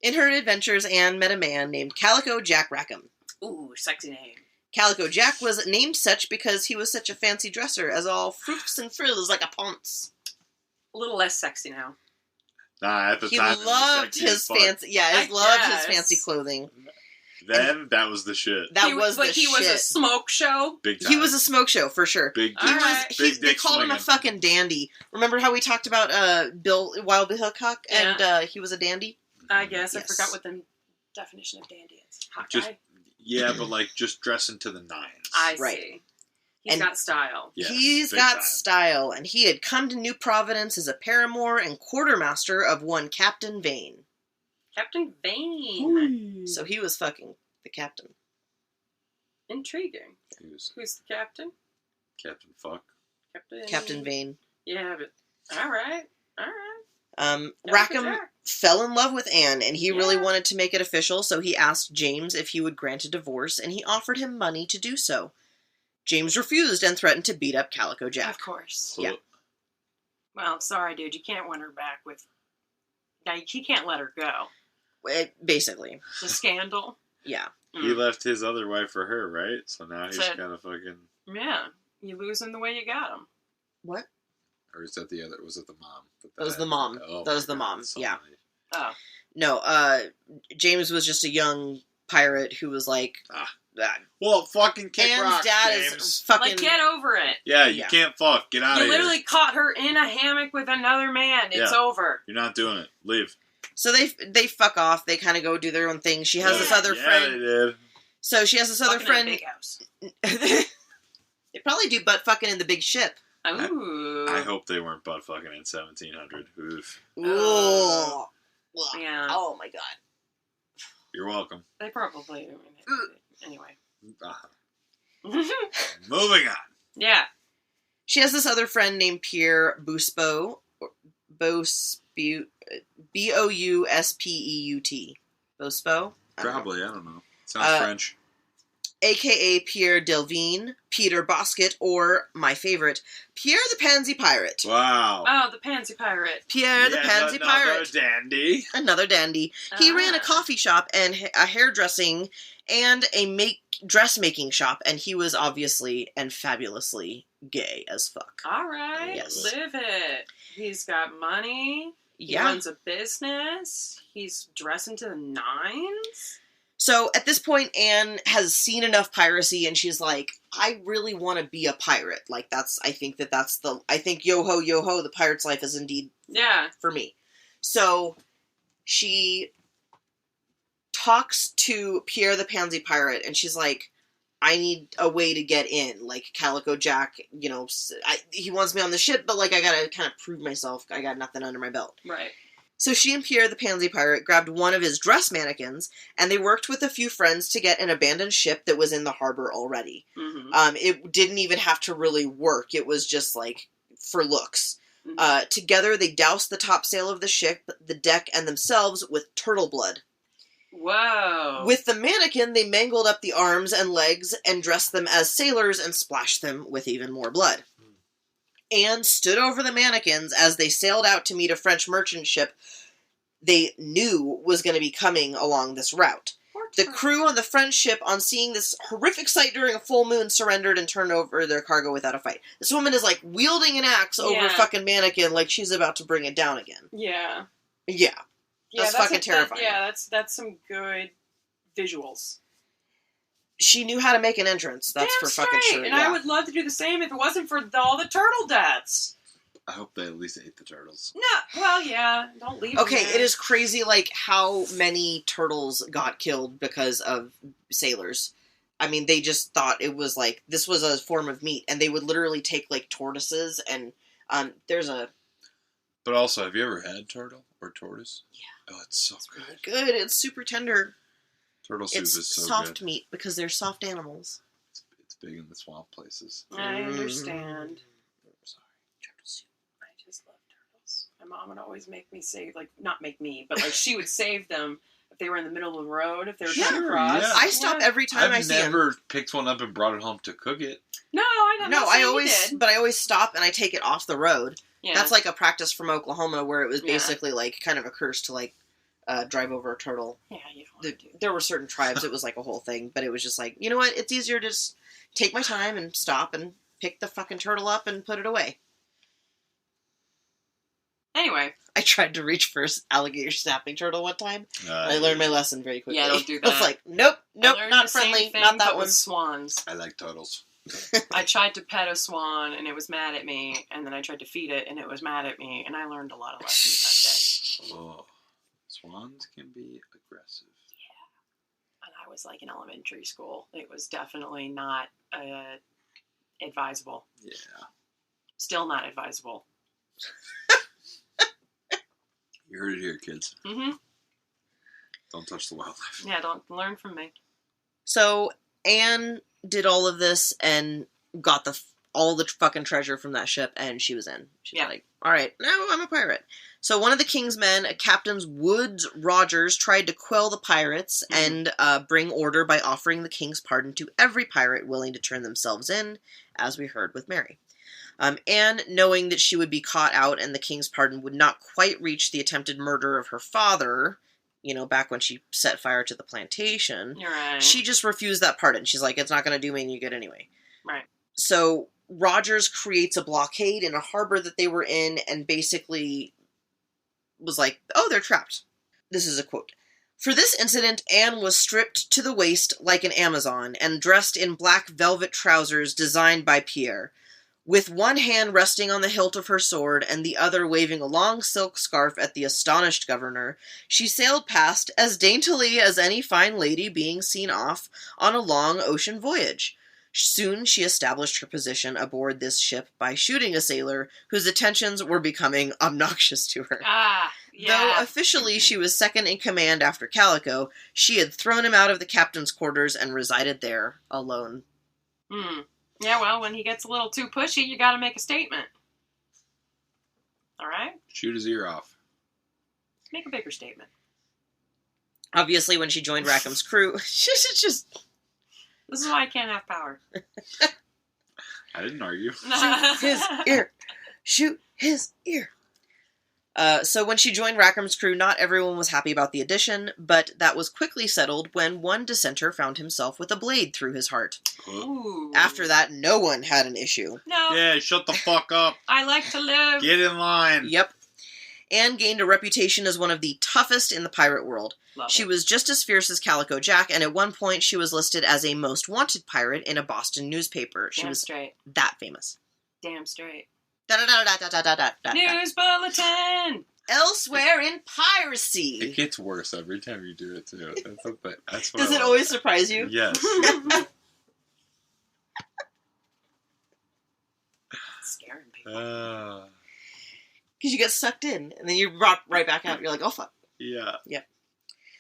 Speaker 2: In her adventures, Anne met a man named Calico Jack Rackham.
Speaker 3: Ooh, sexy name.
Speaker 2: Calico Jack was named such because he was such a fancy dresser, as all fruits and frills like a ponce.
Speaker 3: A little less sexy now.
Speaker 6: Nah, at the
Speaker 2: He
Speaker 6: time, it was
Speaker 2: loved
Speaker 6: sexy as
Speaker 2: his
Speaker 6: fuck.
Speaker 2: fancy,
Speaker 3: I
Speaker 2: loved his
Speaker 3: guess.
Speaker 2: fancy clothing.
Speaker 6: Then, that was the shit.
Speaker 2: That
Speaker 3: he
Speaker 2: was
Speaker 3: like
Speaker 2: the
Speaker 3: he
Speaker 2: shit.
Speaker 3: was a smoke show.
Speaker 6: Big time.
Speaker 2: He was a smoke show for sure.
Speaker 6: Big
Speaker 2: He
Speaker 3: All
Speaker 6: dick.
Speaker 2: was.
Speaker 3: right.
Speaker 2: He,
Speaker 6: Big
Speaker 2: they
Speaker 6: dick
Speaker 2: called him a
Speaker 6: swinging.
Speaker 2: fucking dandy. Remember how we talked about Wild Bill Hickok and he was a dandy?
Speaker 3: I guess I
Speaker 2: Yes.
Speaker 3: forgot what the definition of dandy is. Hot
Speaker 6: Just-
Speaker 3: guy.
Speaker 6: Yeah, but like just dressing to the nines.
Speaker 3: I
Speaker 2: Right.
Speaker 3: see. He's
Speaker 2: And-
Speaker 3: got style.
Speaker 6: Yes,
Speaker 2: He's
Speaker 6: big
Speaker 2: got
Speaker 6: time.
Speaker 2: style, and he had come to New Providence as a paramour and quartermaster of one Captain Vane.
Speaker 3: Captain Vane.
Speaker 2: So he was fucking the captain.
Speaker 3: Intriguing.
Speaker 6: He was
Speaker 3: Who's the captain?
Speaker 6: Captain Fuck.
Speaker 2: Captain Vane.
Speaker 3: Yeah, but all right.
Speaker 2: Rackham
Speaker 3: Jack.
Speaker 2: fell in love with Anne, and he really
Speaker 3: Yeah.
Speaker 2: wanted to make it official, so he asked James if he would grant a divorce, and he offered him money to do so. James refused and threatened to beat up Calico Jack.
Speaker 3: Of course.
Speaker 2: Yeah.
Speaker 3: Well, sorry, dude. You can't win her back with. Now he can't let her go.
Speaker 2: Basically,
Speaker 3: The scandal.
Speaker 2: yeah.
Speaker 6: He left his other wife for her, right? So now he's
Speaker 3: Said-
Speaker 6: kind of fucking.
Speaker 3: Yeah, you lose him the way you got him.
Speaker 2: What?
Speaker 6: Or is that the other? Was it the mom?
Speaker 2: That was the mom.
Speaker 6: Oh
Speaker 2: That was
Speaker 6: my
Speaker 2: the
Speaker 6: God,
Speaker 2: mom,
Speaker 6: so
Speaker 2: yeah.
Speaker 6: many.
Speaker 3: Oh,
Speaker 2: No, James was just a young pirate who was like,
Speaker 6: Well, fucking kick
Speaker 2: Anne's
Speaker 6: rocks,
Speaker 2: dad
Speaker 6: James.
Speaker 2: is fucking...
Speaker 3: like get over it.
Speaker 6: Yeah, you
Speaker 2: Yeah.
Speaker 6: can't fuck. Get out
Speaker 3: You
Speaker 6: of here.
Speaker 3: literally caught her in a hammock with another man. It's
Speaker 6: Yeah.
Speaker 3: over.
Speaker 6: You're not doing it. Leave.
Speaker 2: So they fuck off. They kind of go do their own thing. She has this other
Speaker 6: yeah,
Speaker 2: friend.
Speaker 6: They did.
Speaker 2: So she has this other
Speaker 3: Fucking in a
Speaker 2: friend.
Speaker 3: big house.
Speaker 2: They probably do butt fucking in the big ship.
Speaker 3: Ooh.
Speaker 6: I hope they weren't butt fucking in 1700. Oof.
Speaker 2: Ooh.
Speaker 3: Yeah.
Speaker 2: Oh my god.
Speaker 6: You're welcome.
Speaker 3: They probably... Anyway.
Speaker 6: Moving on.
Speaker 3: Yeah.
Speaker 2: She has this other friend named Pierre Bouspeut. Bouspeut. Bouspeut. Bouspeut?
Speaker 6: Probably, I don't know. Sounds French.
Speaker 2: A.K.A. Pierre Delvine, Peter Bosquet, or, my favorite, Pierre the Pansy Pirate.
Speaker 6: Wow.
Speaker 3: Oh, the Pansy Pirate.
Speaker 2: Pierre the Pansy Pirate.
Speaker 6: Dandy.
Speaker 2: Another dandy. He ran a coffee shop and a hairdressing and a dressmaking shop, and he was obviously and fabulously gay as fuck.
Speaker 3: All right.
Speaker 2: Yes.
Speaker 3: Live it. He's got money. He runs a business. He's dressing to the nines.
Speaker 2: So at this point, Anne has seen enough piracy, and she's like, I really want to be a pirate. Like, I think yo-ho, yo-ho, the pirate's life is indeed for me. So she talks to Pierre the Pansy Pirate, and she's like, I need a way to get in. Like, Calico Jack, he wants me on the ship, but, like, I gotta kind of prove myself. I got nothing under my belt.
Speaker 3: Right.
Speaker 2: So she and Pierre the Pansy Pirate grabbed one of his dress mannequins, and they worked with a few friends to get an abandoned ship that was in the harbor already.
Speaker 3: Mm-hmm.
Speaker 2: It didn't even have to really work. It was just, like, for looks. Mm-hmm. Together, they doused the topsail of the ship, the deck, and themselves with turtle blood.
Speaker 3: Whoa.
Speaker 2: With the mannequin, they mangled up the arms and legs and dressed them as sailors and splashed them with even more blood. Anne stood over the mannequins as they sailed out to meet a French merchant ship they knew was going to be coming along this route. The crew on the French ship, on seeing this horrific sight during a full moon, surrendered and turned over their cargo without a fight. This woman is, like, wielding an axe over a fucking mannequin like she's about to bring it down again.
Speaker 3: Yeah.
Speaker 2: Yeah. That's fucking terrifying.
Speaker 3: That's some good visuals.
Speaker 2: She knew how to make an entrance. That's
Speaker 3: Damn
Speaker 2: for fucking
Speaker 3: straight.
Speaker 2: sure.
Speaker 3: And I would love to do the same if it wasn't for all the turtle deaths.
Speaker 6: I hope they at least ate the turtles.
Speaker 3: No, well, yeah. Don't leave
Speaker 2: Okay,
Speaker 3: them there.
Speaker 2: it is crazy, like, how many turtles got killed because of sailors. I mean, they just thought it was, like, this was a form of meat, and they would literally take, like, tortoises, and there's a...
Speaker 6: But also, have you ever had turtle or tortoise?
Speaker 2: Yeah.
Speaker 6: Oh, it's so
Speaker 2: It's
Speaker 6: good.
Speaker 2: really good. It's super tender.
Speaker 6: Turtle soup
Speaker 2: It's
Speaker 6: is so
Speaker 2: soft
Speaker 6: good.
Speaker 2: meat, because they're soft animals.
Speaker 6: It's big in the swamp places.
Speaker 3: I understand.
Speaker 2: Sorry. Turtle soup.
Speaker 3: I just love turtles. My mom would always make me save, like, not make me, but, like, she would save them if they were in the middle of the road, if they were trying to cross.
Speaker 6: Yeah.
Speaker 2: I stop every time I
Speaker 6: I've
Speaker 2: see them.
Speaker 6: never picked one up and brought it home to cook it.
Speaker 3: No, I don't know.
Speaker 2: No, I always stop and I take it off the road.
Speaker 3: Yeah.
Speaker 2: That's like a practice from Oklahoma where it was
Speaker 3: Yeah.
Speaker 2: basically like kind of a curse to like drive over a turtle.
Speaker 3: Yeah, you don't want to do
Speaker 2: There were certain tribes, it was like a whole thing, but it was just like, you know what, it's easier to just take my time and stop and pick the fucking turtle up and put it away.
Speaker 3: Anyway.
Speaker 2: I tried to reach for an alligator snapping turtle one time. I learned my lesson very quickly.
Speaker 3: Yeah, don't do
Speaker 2: I
Speaker 3: that.
Speaker 2: was like, nope,
Speaker 3: I learned
Speaker 2: not
Speaker 3: the same
Speaker 2: friendly,
Speaker 3: thing,
Speaker 2: not that
Speaker 3: but
Speaker 2: one.
Speaker 3: with swans.
Speaker 6: I like turtles.
Speaker 3: I tried to pet a swan and it was mad at me, and then I tried to feed it and it was mad at me, and I learned a lot of lessons that day.
Speaker 6: Oh, swans can be aggressive.
Speaker 3: And I was like in elementary school. It was definitely not advisable.
Speaker 6: Yeah.
Speaker 3: Still not advisable.
Speaker 6: You heard it here, kids.
Speaker 3: Mm-hmm.
Speaker 6: Don't touch the wildlife.
Speaker 3: Yeah, don't learn from me.
Speaker 2: So Anne did all of this and got all the fucking treasure from that ship, and she was in. She's like, all right, now I'm a pirate. So one of the king's men, Captain Woods Rogers, tried to quell the pirates and bring order by offering the king's pardon to every pirate willing to turn themselves in, as we heard with Mary. Anne, knowing that she would be caught out and the king's pardon would not quite reach the attempted murder of her father, back when she set fire to the plantation,
Speaker 3: You're right.
Speaker 2: she just refused that pardon. She's like, it's not going to do me any good anyway.
Speaker 3: Right.
Speaker 2: So Rogers creates a blockade in a harbor that they were in and basically was like, oh, they're trapped. This is a quote. For this incident, Anne was stripped to the waist like an Amazon and dressed in black velvet trousers designed by Pierre. With one hand resting on the hilt of her sword and the other waving a long silk scarf at the astonished governor, she sailed past as daintily as any fine lady being seen off on a long ocean voyage. Soon she established her position aboard this ship by shooting a sailor whose attentions were becoming obnoxious to her.
Speaker 3: Ah,
Speaker 2: Though
Speaker 3: yeah.
Speaker 2: officially she was second in command after Calico, she had thrown him out of the captain's quarters and resided there alone.
Speaker 3: Yeah, well, when he gets a little too pushy, you gotta make a statement. Alright?
Speaker 6: Shoot his ear off.
Speaker 3: Make a bigger statement.
Speaker 2: Obviously, when she joined Rackham's crew, she's just...
Speaker 3: This is why I can't have power.
Speaker 6: I didn't argue.
Speaker 2: Shoot his ear. Shoot his ear. So when she joined Rackham's crew, not everyone was happy about the addition, but that was quickly settled when one dissenter found himself with a blade through his heart.
Speaker 3: Ooh.
Speaker 2: After that, no one had an issue.
Speaker 3: No.
Speaker 6: Yeah, shut the fuck up.
Speaker 3: I like to live.
Speaker 6: Get in line.
Speaker 2: Yep. Anne gained a reputation as one of the toughest in the pirate world.
Speaker 3: Love
Speaker 2: She
Speaker 3: it.
Speaker 2: was just as fierce as Calico Jack, and at one point she was listed as a most wanted pirate in a Boston newspaper. She
Speaker 3: Damn
Speaker 2: was
Speaker 3: straight.
Speaker 2: that famous.
Speaker 3: Damn straight.
Speaker 2: Da-da-da-da-da-da-da-da.
Speaker 3: News bulletin!
Speaker 2: Elsewhere in piracy.
Speaker 6: It gets worse every time you do it, too. That's what
Speaker 2: Does
Speaker 6: I
Speaker 2: it
Speaker 6: love.
Speaker 2: always surprise you?
Speaker 6: Yes.
Speaker 3: Scaring people.
Speaker 2: Because you get sucked in, and then you drop right back out. You're like, oh, fuck.
Speaker 6: Yeah.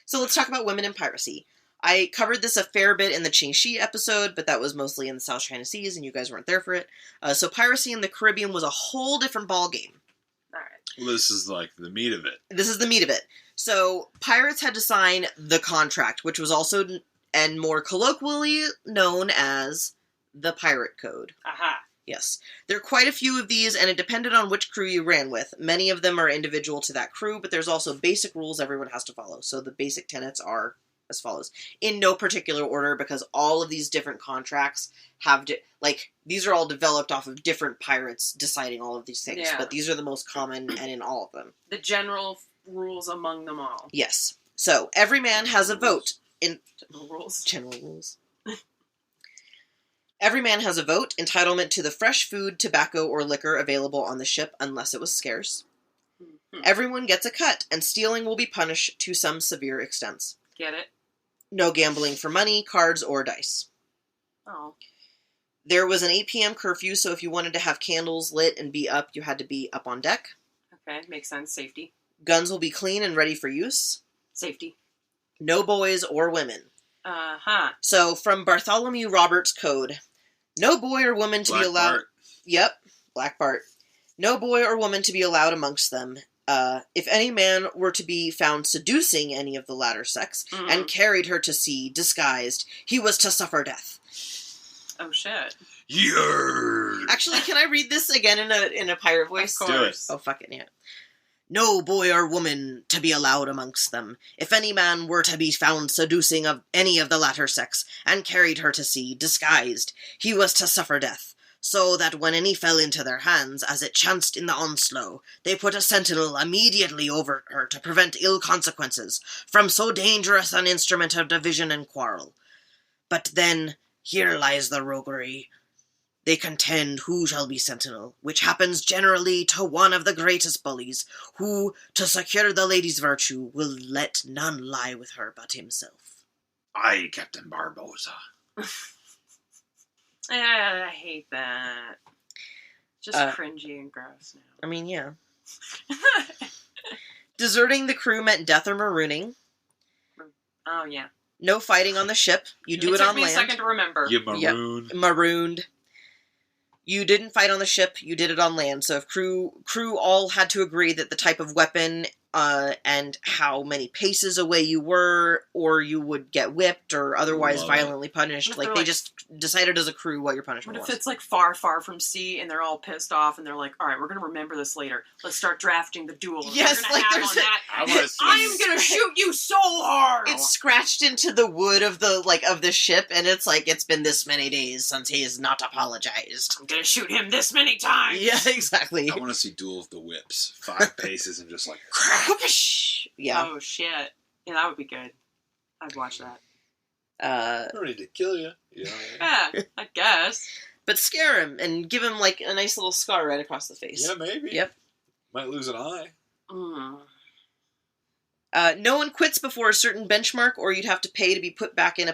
Speaker 2: So let's talk about women in piracy. I covered this a fair bit in the Qingxi episode, but that was mostly in the South China Seas, and you guys weren't there for it. So piracy in the Caribbean was a whole different ballgame.
Speaker 3: Alright.
Speaker 6: Well, this is like the meat of it.
Speaker 2: This is the meat of it. So pirates had to sign the contract, which was also, and more colloquially, known as the Pirate Code.
Speaker 3: Aha.
Speaker 2: Yes. There are quite a few of these, and it depended on which crew you ran with. Many of them are individual to that crew, but there's also basic rules everyone has to follow. So the basic tenets are as follows. In no particular order, because all of these different contracts have, these are all developed off of different pirates deciding all of these things.
Speaker 3: Yeah.
Speaker 2: But these are the most common and in all of them.
Speaker 3: The general rules among them all.
Speaker 2: Yes. So every man has a vote in...
Speaker 3: General rules.
Speaker 2: General rules. Every man has a vote, entitlement to the fresh food, tobacco, or liquor available on the ship unless it was scarce.
Speaker 3: Mhm.
Speaker 2: Everyone gets a cut, and stealing will be punished to some severe extents.
Speaker 3: Get it?
Speaker 2: No gambling for money, cards, or dice.
Speaker 3: Oh.
Speaker 2: There was an 8 p.m. curfew, so if you wanted to have candles lit and be up, you had to be up on deck.
Speaker 3: Okay, makes sense. Safety.
Speaker 2: Guns will be clean and ready for use.
Speaker 3: Safety.
Speaker 2: No boys or women.
Speaker 3: Uh-huh.
Speaker 2: So, from Bartholomew Roberts' code, no boy or woman to be
Speaker 6: Black
Speaker 2: allowed...
Speaker 6: Bart.
Speaker 2: Yep, Black Bart. No boy or woman to be allowed amongst them. If any man were to be found seducing any of the latter sex, and carried her to sea, disguised, he was to suffer death.
Speaker 3: Oh, shit.
Speaker 6: Yeah.
Speaker 2: Actually, can I read this again in a pirate voice?
Speaker 3: Of course.
Speaker 2: Oh, fuck it, yeah. No boy or woman to be allowed amongst them. If any man were to be found seducing of any of the latter sex, and carried her to sea, disguised, he was to suffer death, so that when any fell into their hands, as it chanced in the onslow, they put a sentinel immediately over her to prevent ill consequences from so dangerous an instrument of division and quarrel. But then, here lies the roguery. They contend who shall be sentinel, which happens generally to one of the greatest bullies, who, to secure the lady's virtue, will let none lie with her but himself.
Speaker 6: I, Captain Barbosa.
Speaker 3: I hate that. Just cringy and gross now.
Speaker 2: I mean, yeah. Deserting the crew meant death or marooning.
Speaker 3: Oh, yeah.
Speaker 2: No fighting on the ship. You do it on
Speaker 3: took me a
Speaker 2: land.
Speaker 3: second to remember.
Speaker 6: You maroon.
Speaker 2: Marooned. You didn't fight on the ship, you did it on land. So if crew all had to agree that the type of weapon and how many paces away you were, or you would get whipped or otherwise
Speaker 6: Love it.
Speaker 2: violently punished. Like, they just decided as a crew what your punishment
Speaker 3: What if
Speaker 2: was.
Speaker 3: it's like far, far from sea and they're all pissed off and they're like, all right, we're going to remember this later. Let's start drafting the duel.
Speaker 2: Yes,
Speaker 3: we're gonna have
Speaker 2: there's
Speaker 3: on that.
Speaker 6: I want to see.
Speaker 3: I'm going to shoot you so hard.
Speaker 2: It's scratched into the wood of the ship, and it's like, it's been this many days since he has not apologized.
Speaker 3: I'm going to shoot him this many times.
Speaker 2: Yeah, exactly.
Speaker 6: I want to see Duel of the Whips. 5 paces and just like
Speaker 2: Yeah.
Speaker 3: Oh, shit. Yeah, that would be good. I'd watch that.
Speaker 6: ready to kill you. Yeah.
Speaker 3: Yeah, I guess.
Speaker 2: But scare him and give him like a nice little scar right across the face.
Speaker 6: Yeah, maybe.
Speaker 2: Yep.
Speaker 6: Might lose an eye.
Speaker 3: Mm.
Speaker 2: No one quits before a certain benchmark, or you'd have to pay to be put back in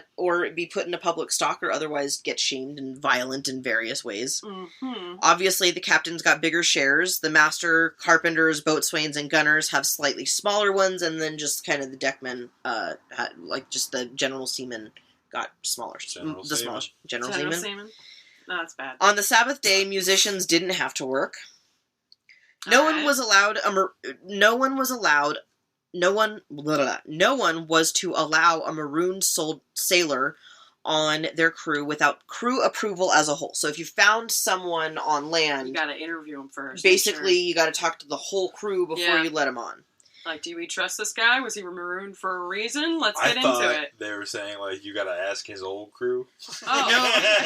Speaker 2: be put in a public stock, or otherwise get shamed and violent in various ways.
Speaker 3: Mm-hmm.
Speaker 2: Obviously, the captain's got bigger shares. The master, carpenters, boatswains, and gunners have slightly smaller ones, and then just kind of the deckmen, like just the general seamen, got smaller.
Speaker 6: General
Speaker 2: General
Speaker 3: General
Speaker 2: seamen.
Speaker 3: seaman? No, that's bad.
Speaker 2: On the Sabbath day, musicians didn't have to work. No one was to allow a marooned sailor on their crew without crew approval as a whole. So if you found someone on land,
Speaker 3: You gotta interview him first.
Speaker 2: basically you got to talk to the whole crew before you let them on.
Speaker 3: Like, do we trust this guy? Was he marooned for a reason? Let's
Speaker 6: I
Speaker 3: get
Speaker 6: thought
Speaker 3: into it.
Speaker 6: they were saying, like, you gotta ask his old crew.
Speaker 3: Oh,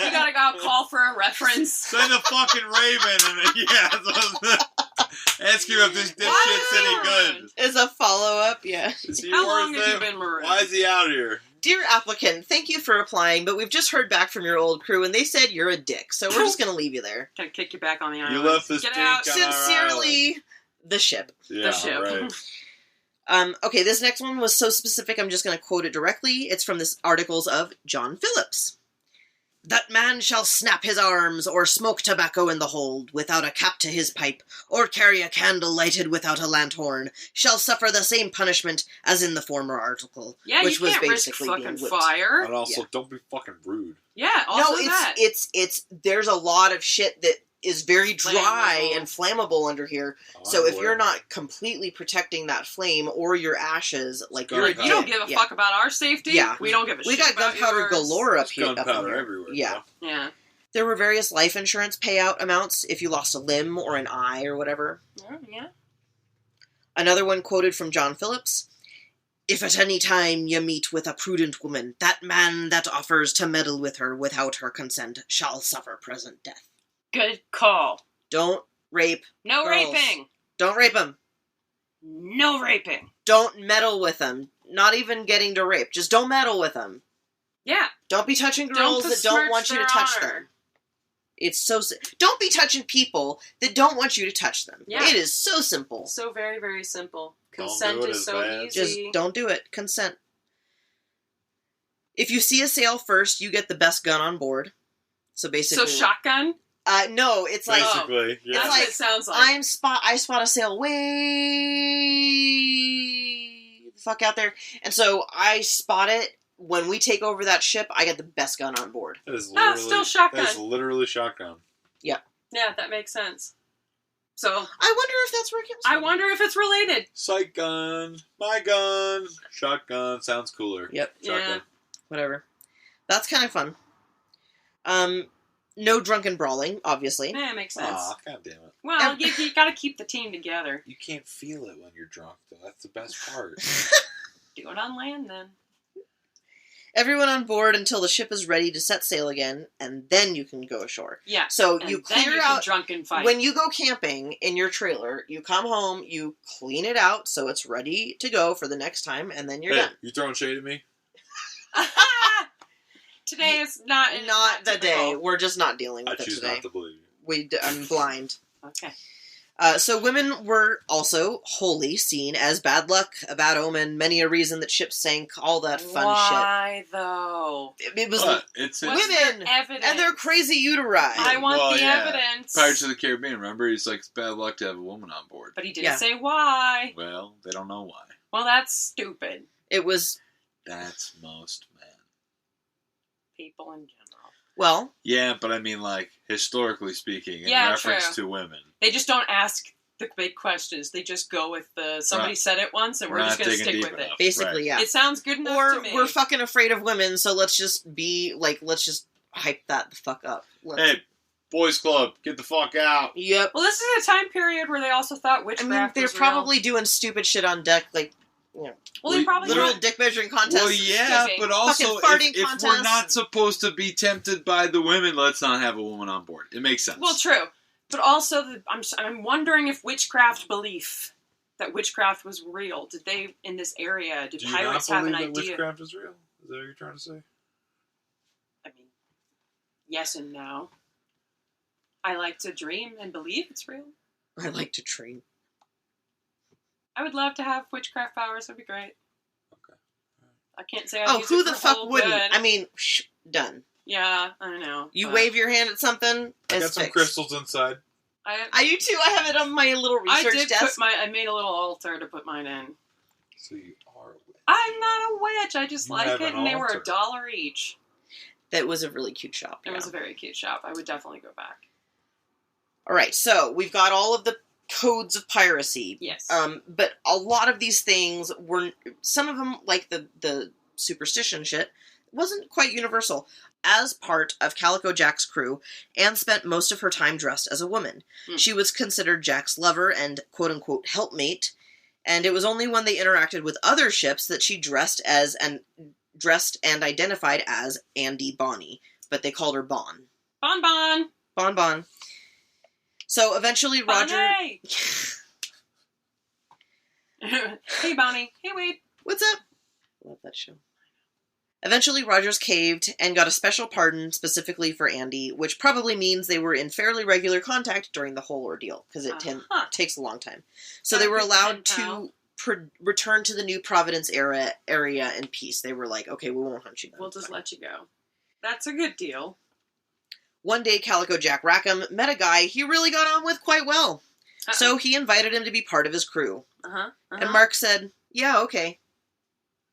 Speaker 3: you gotta go out call for a reference.
Speaker 6: Send a fucking Raven and ask him if this dipshit's any good.
Speaker 2: As a follow-up, yeah.
Speaker 6: Is he
Speaker 3: How
Speaker 6: worth
Speaker 3: long have you
Speaker 6: it?
Speaker 3: been marooned?
Speaker 6: Why is he out here?
Speaker 2: Dear applicant, thank you for applying, but we've just heard back from your old crew, and they said you're a dick, so we're just going to leave you there.
Speaker 3: Gonna kick you back on the island.
Speaker 6: You left this
Speaker 3: Get
Speaker 6: dink
Speaker 3: out.
Speaker 6: on our
Speaker 2: Sincerely, the ship.
Speaker 6: Yeah,
Speaker 3: ship.
Speaker 6: right.
Speaker 2: Okay, this next one was so specific, I'm just going to quote it directly. It's from this articles of John Phillips. That man shall snap his arms, or smoke tobacco in the hold, without a cap to his pipe, or carry a candle lighted without a lanthorn, shall suffer the same punishment as in the former article,
Speaker 3: Yeah,
Speaker 2: which
Speaker 3: you
Speaker 2: was
Speaker 3: can't risk
Speaker 2: basically
Speaker 3: fucking
Speaker 2: being whipped.
Speaker 3: fire.
Speaker 6: And also, don't be fucking rude.
Speaker 3: Yeah, also
Speaker 2: No,
Speaker 3: that.
Speaker 2: it's there's a lot of shit that is very dry and flammable under here. So if you're not completely protecting that flame or your ashes, like you're a
Speaker 6: Gunpowder.
Speaker 3: You don't give a fuck about our safety?
Speaker 2: Yeah.
Speaker 3: We don't give a
Speaker 2: We
Speaker 3: shit
Speaker 2: got
Speaker 3: about
Speaker 2: gunpowder
Speaker 3: yours.
Speaker 2: galore up
Speaker 6: There's
Speaker 2: here.
Speaker 6: gunpowder
Speaker 2: up in here.
Speaker 6: everywhere.
Speaker 2: Yeah.
Speaker 6: bro.
Speaker 3: Yeah.
Speaker 2: There were various life insurance payout amounts if you lost a limb or an eye or whatever.
Speaker 3: Oh, yeah.
Speaker 2: Another one quoted from John Phillips. If at any time you meet with a prudent woman, that man that offers to meddle with her without her consent shall suffer present death.
Speaker 3: Good call.
Speaker 2: Don't rape.
Speaker 3: No
Speaker 2: Girls.
Speaker 3: raping.
Speaker 2: Don't rape them.
Speaker 3: No raping.
Speaker 2: Don't meddle with them. Not even getting to rape. Just don't meddle with them.
Speaker 3: Yeah.
Speaker 2: Don't be touching girls that don't
Speaker 3: besmirch
Speaker 2: want you to
Speaker 3: their
Speaker 2: touch
Speaker 3: honor.
Speaker 2: them. It's so... Don't be touching people that don't want you to touch them.
Speaker 3: Yeah.
Speaker 2: It is so simple.
Speaker 3: So very, very simple.
Speaker 6: Don't
Speaker 3: Consent
Speaker 6: do it
Speaker 3: is
Speaker 6: as
Speaker 3: so
Speaker 6: bad.
Speaker 3: easy.
Speaker 2: Just don't do it. Consent. If you see a sail first, you get the best gun on board. So basically...
Speaker 3: So shotgun?
Speaker 2: No, it's like...
Speaker 6: Basically, yeah.
Speaker 3: That's
Speaker 2: like,
Speaker 3: what it sounds like.
Speaker 2: I spot a sail way the fuck out there. And so I spot it. When we take over that ship, I get the best gun on board.
Speaker 6: That is
Speaker 3: still shotgun.
Speaker 6: That is literally shotgun.
Speaker 3: Yeah, that makes sense. So,
Speaker 2: I wonder if that's where it comes
Speaker 3: I
Speaker 2: from.
Speaker 3: wonder if it's related.
Speaker 6: Sight gun. My gun. Shotgun. Sounds cooler.
Speaker 2: Yep.
Speaker 3: Yeah.
Speaker 6: Shotgun.
Speaker 2: Whatever. That's kind of fun. No drunken brawling, obviously.
Speaker 3: Yeah, it makes sense.
Speaker 6: Aw, god damn it.
Speaker 3: Well, you gotta keep the team together.
Speaker 6: You can't feel it when you're drunk, though. That's the best part.
Speaker 3: Do it on land, then.
Speaker 2: Everyone on board until the ship is ready to set sail again, and then you can go ashore.
Speaker 3: Yeah.
Speaker 2: So
Speaker 3: And
Speaker 2: you
Speaker 3: then
Speaker 2: clear
Speaker 3: you can
Speaker 2: out...
Speaker 3: drunken fight.
Speaker 2: When you go camping in your trailer, you come home, you clean it out so it's ready to go for the next time, and then you're
Speaker 6: Hey,
Speaker 2: done.
Speaker 6: you throwing shade at me?
Speaker 3: Today is not
Speaker 2: Not the
Speaker 3: typical.
Speaker 2: day. We're just not dealing
Speaker 6: I
Speaker 2: with it
Speaker 6: choose
Speaker 2: today.
Speaker 6: not to believe you.
Speaker 2: I'm blind.
Speaker 3: Okay.
Speaker 2: So women were also wholly seen as bad luck, a bad omen, many a reason that ships sank, all that fun
Speaker 3: Why though?
Speaker 2: shit. It was
Speaker 6: But it's
Speaker 3: What's
Speaker 2: women
Speaker 3: their evidence?
Speaker 2: and their crazy uteri.
Speaker 3: I want
Speaker 6: Well,
Speaker 3: the
Speaker 6: yeah.
Speaker 3: evidence.
Speaker 6: Pirates of the Caribbean, remember? He's like, it's bad luck to have a woman on board.
Speaker 3: But he didn't
Speaker 2: Yeah.
Speaker 3: say why.
Speaker 6: Well, they don't know why.
Speaker 3: Well, that's stupid.
Speaker 2: It was,
Speaker 6: That's most men.
Speaker 3: People in general.
Speaker 2: well,
Speaker 6: Yeah, but I mean, like, historically speaking, in
Speaker 3: Yeah,
Speaker 6: reference
Speaker 3: true.
Speaker 6: to women.
Speaker 3: They just don't ask the big questions. They just go with the somebody
Speaker 6: Right.
Speaker 3: said it once and we're just
Speaker 6: not
Speaker 3: going to
Speaker 6: digging
Speaker 3: stick
Speaker 6: deep
Speaker 3: with
Speaker 6: enough.
Speaker 2: basically,
Speaker 6: Right.
Speaker 2: yeah.
Speaker 3: it. It sounds good enough
Speaker 2: Or
Speaker 3: to me.
Speaker 2: we're fucking afraid of women, so let's just hype that the fuck up.
Speaker 6: Hey, boys club, get the fuck out.
Speaker 2: Yep.
Speaker 3: Well, this is a time period where they also thought
Speaker 2: I
Speaker 3: witchcraft
Speaker 2: mean, they're
Speaker 3: was real.
Speaker 2: probably doing stupid shit on deck, like,
Speaker 3: Well, they probably
Speaker 2: literal
Speaker 3: had-
Speaker 2: dick measuring contests.
Speaker 6: Well, yeah,
Speaker 3: Excuse me.
Speaker 6: but also,
Speaker 2: Fucking farting
Speaker 6: if we're
Speaker 2: contests.
Speaker 6: not supposed to be tempted by the women, let's not have a woman on board. It makes sense.
Speaker 3: Well, true. But also, I'm wondering if witchcraft belief, that witchcraft was real. Did they, in this area, did
Speaker 6: Do you
Speaker 3: pirates
Speaker 6: not
Speaker 3: have an
Speaker 6: believe that
Speaker 3: idea?
Speaker 6: witchcraft is real? Is that what you're trying to say?
Speaker 3: I mean, yes and no. I like to dream and believe it's real.
Speaker 2: I like to dream.
Speaker 3: I would love to have witchcraft powers. That'd be great.
Speaker 5: Okay.
Speaker 3: I can't say I'd
Speaker 2: Oh,
Speaker 3: use
Speaker 2: who
Speaker 3: it
Speaker 2: the
Speaker 3: for
Speaker 2: fuck
Speaker 3: whole
Speaker 2: wouldn't?
Speaker 3: good.
Speaker 2: I mean, done.
Speaker 3: Yeah, I know.
Speaker 2: You
Speaker 3: but
Speaker 2: wave your hand at something,
Speaker 6: I got
Speaker 2: it's
Speaker 6: some
Speaker 2: fixed.
Speaker 6: crystals inside.
Speaker 2: I do too. I have it on my little research desk.
Speaker 3: I made a little altar to put mine in.
Speaker 6: So you are a witch.
Speaker 3: I'm not a witch. I just
Speaker 6: You
Speaker 3: like
Speaker 6: have
Speaker 3: it,
Speaker 6: an
Speaker 3: and they were
Speaker 6: altar.
Speaker 3: $1 each.
Speaker 2: That was a really cute shop.
Speaker 3: It
Speaker 2: Yeah.
Speaker 3: was a very cute shop. I would definitely go back.
Speaker 2: All right, so we've got all of the codes of piracy.
Speaker 3: Yes.
Speaker 2: But a lot of these things were, some of them, like the superstition shit, wasn't quite universal. As part of Calico Jack's crew, Anne spent most of her time dressed as a woman. She was considered Jack's lover and quote-unquote helpmate, and it was only when they interacted with other ships that she dressed and identified as Andy Bonny, but they called her Bon.
Speaker 3: Bon Bon!
Speaker 2: Bon Bon. So eventually Roger...
Speaker 3: Bonnie! Hey, Bonnie. Hey, Wade.
Speaker 2: What's up? Love that show. Eventually, Rogers caved and got a special pardon specifically for Andy, which probably means they were in fairly regular contact during the whole ordeal, because it takes a long time. So they were allowed to return to the New Providence area in peace. They were like, okay, we won't hunt you down.
Speaker 3: We'll just let you go. That's a good deal.
Speaker 2: One day, Calico Jack Rackham met a guy he really got on with quite well. So he invited him to be part of his crew. And Mark said, yeah, okay.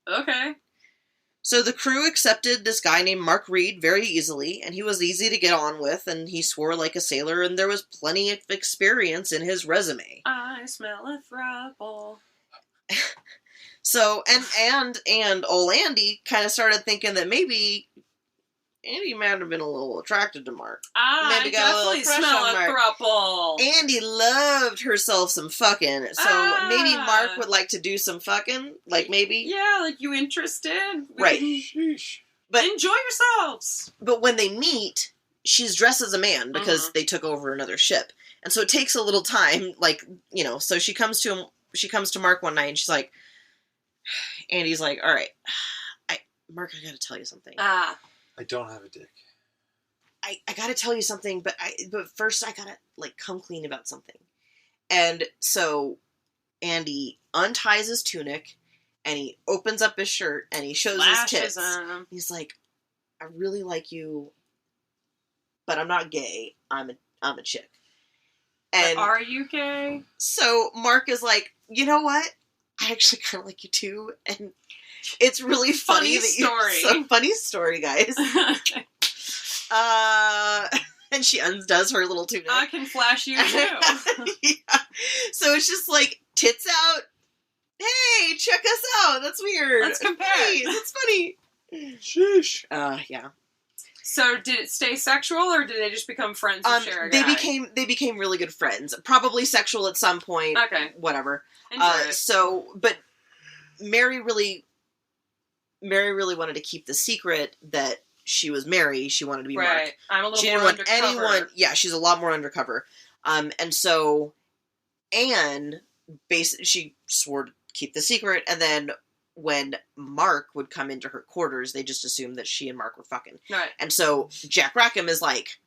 Speaker 3: Okay.
Speaker 2: So the crew accepted this guy named Mark Read very easily, and he was easy to get on with, and he swore like a sailor, and there was plenty of experience in his resume.
Speaker 3: I smell a throuple.
Speaker 2: So, and old Andy kind of started thinking that maybe Andy might have been a little attracted to Mark.
Speaker 3: I
Speaker 2: Maybe got a little
Speaker 3: definitely
Speaker 2: crush
Speaker 3: smell
Speaker 2: on
Speaker 3: a
Speaker 2: Mark.
Speaker 3: throuple.
Speaker 2: Andy loved herself some fucking, so maybe Mark would like to do some fucking, like maybe.
Speaker 3: Yeah, like you interested?
Speaker 2: Right.
Speaker 6: Sheesh.
Speaker 2: But
Speaker 3: enjoy yourselves.
Speaker 2: But when they meet, she's dressed as a man because they took over another ship. And so it takes a little time, like, you know, so she comes to Mark one night and she's like, Andy's like, all right, Mark, I gotta tell you something.
Speaker 6: I don't have a dick.
Speaker 2: I gotta tell you something, but first I gotta, like, come clean about something. And so Andy unties his tunic and he opens up his shirt and he shows his tits. He's like, I really like you, but I'm not gay. I'm a chick. And
Speaker 3: but are you gay?
Speaker 2: So Mark is like, you know what? I actually kind of like you too, and it's really funny. Funny story, guys. And she undoes her little tunic.
Speaker 3: I can flash you too.
Speaker 2: Yeah. So it's just like tits out. Hey, check us out. That's weird.
Speaker 3: Let's compare.
Speaker 2: Hey, that's funny.
Speaker 6: Sheesh.
Speaker 2: Yeah.
Speaker 3: So did it stay sexual, or did they just become friends and share a guy?
Speaker 2: They became really good friends. Probably sexual at some point.
Speaker 3: Okay.
Speaker 2: Whatever.
Speaker 3: Enjoy it.
Speaker 2: So, but Mary really wanted to keep the secret that she was Mary. She wanted to be
Speaker 3: right.
Speaker 2: Mark.
Speaker 3: I'm a little
Speaker 2: she
Speaker 3: more
Speaker 2: didn't want
Speaker 3: undercover.
Speaker 2: anyone. Yeah, she's a lot more undercover. And so Anne she swore to keep the secret, and then when Mark would come into her quarters, they just assumed that she and Mark were fucking.
Speaker 3: Right.
Speaker 2: And so Jack Rackham is like,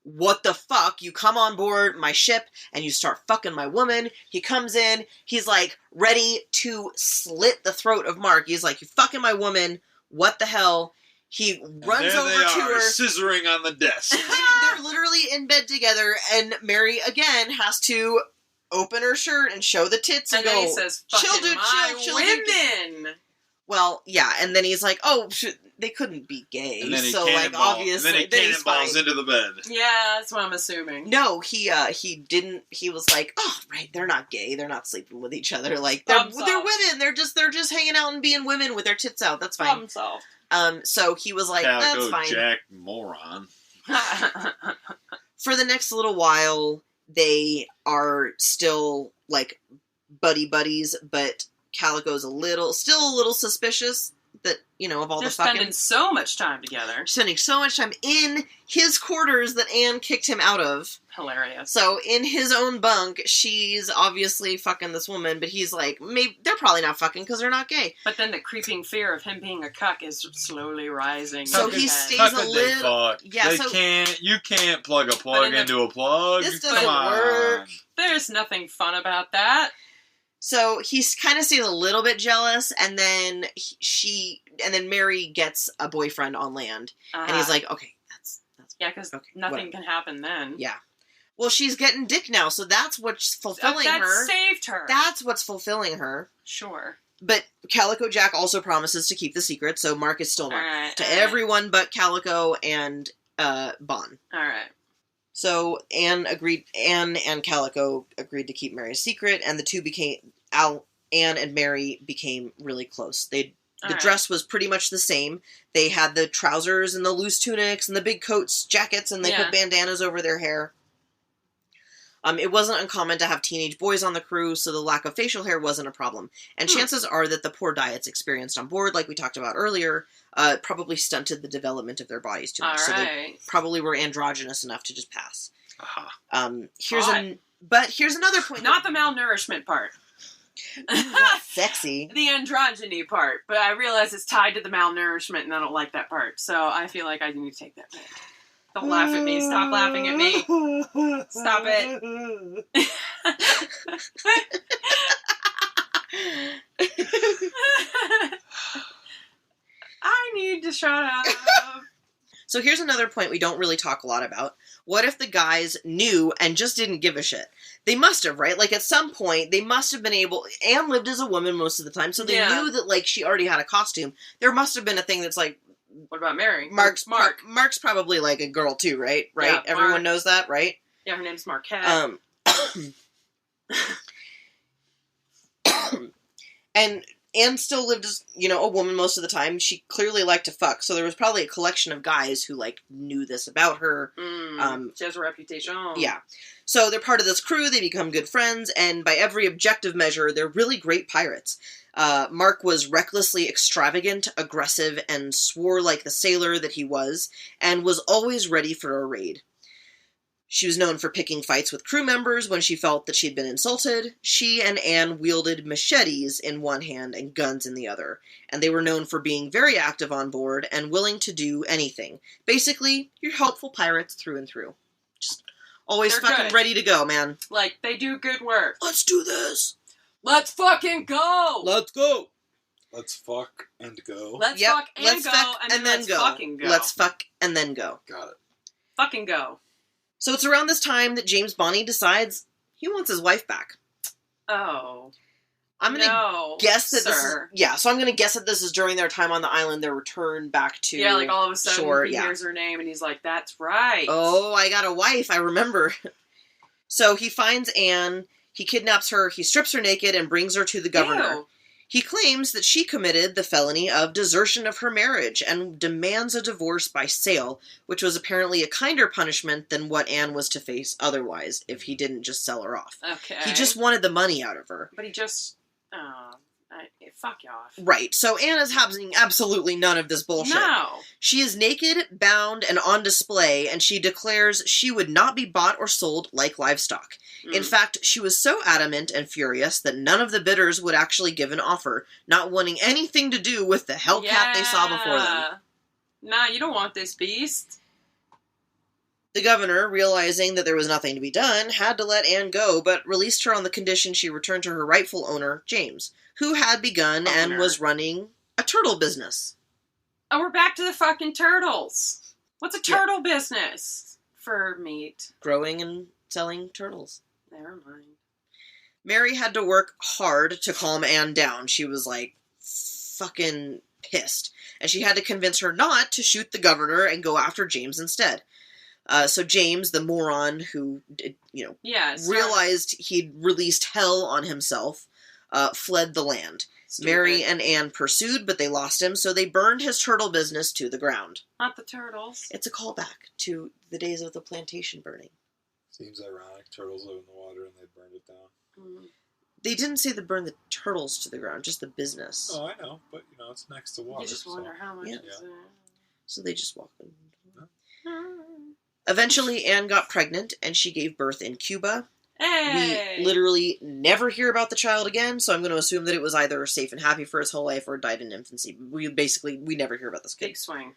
Speaker 2: what the fuck? You come on board my ship and you start fucking my woman. He comes in. He's like ready to slit the throat of Mark. He's like, you fucking my woman. What the hell? He runs over to her.
Speaker 6: Scissoring on the desk.
Speaker 2: They're literally in bed together, and Mary again has to open her shirt and show the tits and
Speaker 3: then
Speaker 2: go,
Speaker 3: he says, fucking
Speaker 2: chill,
Speaker 3: women.
Speaker 2: Well, yeah, and then he's like, oh, they couldn't be gay.
Speaker 6: And then he
Speaker 2: so, like, obviously,
Speaker 6: and then he cannonballs into the bed.
Speaker 3: Yeah, that's what I'm assuming.
Speaker 2: No, he didn't. He was like, oh, right, they're not gay. They're not sleeping with each other. Like, they're women. They're just hanging out and being women with their tits out. That's fine.
Speaker 3: Problem solved.
Speaker 2: So he was like,
Speaker 6: Calico
Speaker 2: that's fine.
Speaker 6: Jack moron.
Speaker 2: For the next little while, they are still, like, buddies, but Calico's still a little suspicious that, you know, of all
Speaker 3: They're
Speaker 2: the fucking...
Speaker 3: spending so much time together.
Speaker 2: Spending so much time in his quarters that Anne kicked him out of.
Speaker 3: Hilarious.
Speaker 2: So, in his own bunk, she's obviously fucking this woman, but he's like, maybe they're probably not fucking because they're not gay.
Speaker 3: But then the creeping fear of him being a cuck is slowly rising.
Speaker 2: So he stays a little... Yeah,
Speaker 6: you can't plug a plug into a plug.
Speaker 2: This doesn't
Speaker 6: Come on.
Speaker 2: work.
Speaker 3: There's nothing fun about that.
Speaker 2: So he kind of stays a little bit jealous, and then Mary gets a boyfriend on land, and he's like, okay, that's
Speaker 3: yeah, because
Speaker 2: okay,
Speaker 3: nothing
Speaker 2: whatever.
Speaker 3: can happen then.
Speaker 2: Yeah. Well, she's getting dick now, so that's what's fulfilling
Speaker 3: that
Speaker 2: her.
Speaker 3: saved her.
Speaker 2: That's what's fulfilling her.
Speaker 3: Sure.
Speaker 2: But Calico Jack also promises to keep the secret, so Mark is still Mark.
Speaker 3: Alright,
Speaker 2: to everyone but Calico and Bon.
Speaker 3: Alright.
Speaker 2: So Anne and Calico agreed to keep Mary's secret, and the two Anne and Mary became really close. The dress was pretty much the same. They had the trousers and the loose tunics and the big coats, jackets, and they put bandanas over their hair. It wasn't uncommon to have teenage boys on the crew, so the lack of facial hair wasn't a problem. And chances are that the poor diets experienced on board, like we talked about earlier, probably stunted the development of their bodies too much. So they probably were androgynous enough to just pass. Here's another point.
Speaker 3: Not the malnourishment part.
Speaker 2: Sexy.
Speaker 3: The androgyny part. But I realize it's tied to the malnourishment, and I don't like that part. So I feel like I need to take that back. Don't laugh at me. Stop laughing at me. Stop it. I need to shut up.
Speaker 2: So here's another point we don't really talk a lot about. What if the guys knew and just didn't give a shit? They must have, right? Like, at some point, they must have been able... Anne lived as a woman most of the time, so they knew that, like, she already had a costume. There must have been a thing that's like...
Speaker 3: What about Mary?
Speaker 2: Mark's probably, like, a girl, too, right? Right?
Speaker 3: Yeah,
Speaker 2: Everyone knows that, right?
Speaker 3: Yeah, her name's Marquette.
Speaker 2: And Anne still lived as, a woman most of the time. She clearly liked to fuck, so there was probably a collection of guys who, like, knew this about her.
Speaker 3: She has a reputation.
Speaker 2: Yeah. So they're part of this crew, they become good friends, and by every objective measure, they're really great pirates. Mark was recklessly extravagant, aggressive, and swore like the sailor that he was, and was always ready for a raid. She was known for picking fights with crew members when she felt that she'd been insulted. She and Anne wielded machetes in one hand and guns in the other, and they were known for being very active on board and willing to do anything. Basically, you're helpful pirates through and through. Just always
Speaker 3: They're
Speaker 2: fucking
Speaker 3: good.
Speaker 2: ready to go, man.
Speaker 3: Like, they do good work.
Speaker 2: Let's do this!
Speaker 3: Let's fucking go!
Speaker 2: Let's go!
Speaker 5: Let's fuck and go.
Speaker 3: Let's fuck and
Speaker 2: let's
Speaker 3: go,
Speaker 2: fuck
Speaker 3: and then let's
Speaker 2: go.
Speaker 3: fucking go.
Speaker 2: Let's fuck and then go.
Speaker 5: Got it.
Speaker 3: Fucking go.
Speaker 2: So it's around this time that James Bonny decides he wants his wife back.
Speaker 3: Oh.
Speaker 2: I'm gonna guess that this is... Yeah, so I'm gonna guess that this is during their time on the island, their return back to
Speaker 3: Yeah, like all of a sudden
Speaker 2: shore,
Speaker 3: he hears her name and he's like, that's right.
Speaker 2: Oh, I got a wife, I remember. So he finds Anne, he kidnaps her, he strips her naked and brings her to the governor.
Speaker 3: Ew.
Speaker 2: He claims that she committed the felony of desertion of her marriage and demands a divorce by sale, which was apparently a kinder punishment than what Anne was to face otherwise if he didn't just sell her off.
Speaker 3: Okay.
Speaker 2: He just wanted the money out of her.
Speaker 3: But he just... fuck you off.
Speaker 2: Right, so Anne is having absolutely none of this bullshit.
Speaker 3: No.
Speaker 2: She is naked, bound, and on display, and she declares she would not be bought or sold like livestock. In fact, she was so adamant and furious that none of the bidders would actually give an offer, not wanting anything to do with the hellcat they saw before them.
Speaker 3: Nah, you don't want this beast.
Speaker 2: The governor, realizing that there was nothing to be done, had to let Anne go, but released her on the condition she returned to her rightful owner, James, who had begun and was running a turtle business.
Speaker 3: Oh, we're back to the fucking turtles. What's a turtle business? For meat.
Speaker 2: Growing and selling turtles.
Speaker 3: Never mind.
Speaker 2: Mary had to work hard to calm Anne down. She was, like, fucking pissed. And she had to convince her not to shoot the governor and go after James instead. So James, the moron who, realized he'd released hell on himself, fled the land.
Speaker 3: Stupid.
Speaker 2: Mary and Anne pursued, but they lost him, so they burned his turtle business to the ground.
Speaker 3: Not the turtles.
Speaker 2: It's a callback to the days of the plantation burning.
Speaker 5: Seems ironic. Turtles live in the water and they burned it down.
Speaker 2: They didn't say they burned the turtles to the ground, just the business.
Speaker 5: Oh, I know, but it's next to water.
Speaker 3: You just wonder how much is there.
Speaker 2: So they just walked in. Eventually, Anne got pregnant, and she gave birth in Cuba.
Speaker 3: Hey!
Speaker 2: We literally never hear about the child again, so I'm going to assume that it was either safe and happy for its whole life or died in infancy. We never hear about this kid.
Speaker 3: Big swing.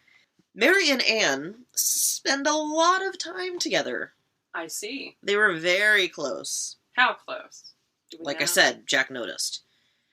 Speaker 2: Mary and Anne spend a lot of time together.
Speaker 3: I see.
Speaker 2: They were very close.
Speaker 3: How close? Do we
Speaker 2: Like
Speaker 3: know?
Speaker 2: I said, Jack noticed.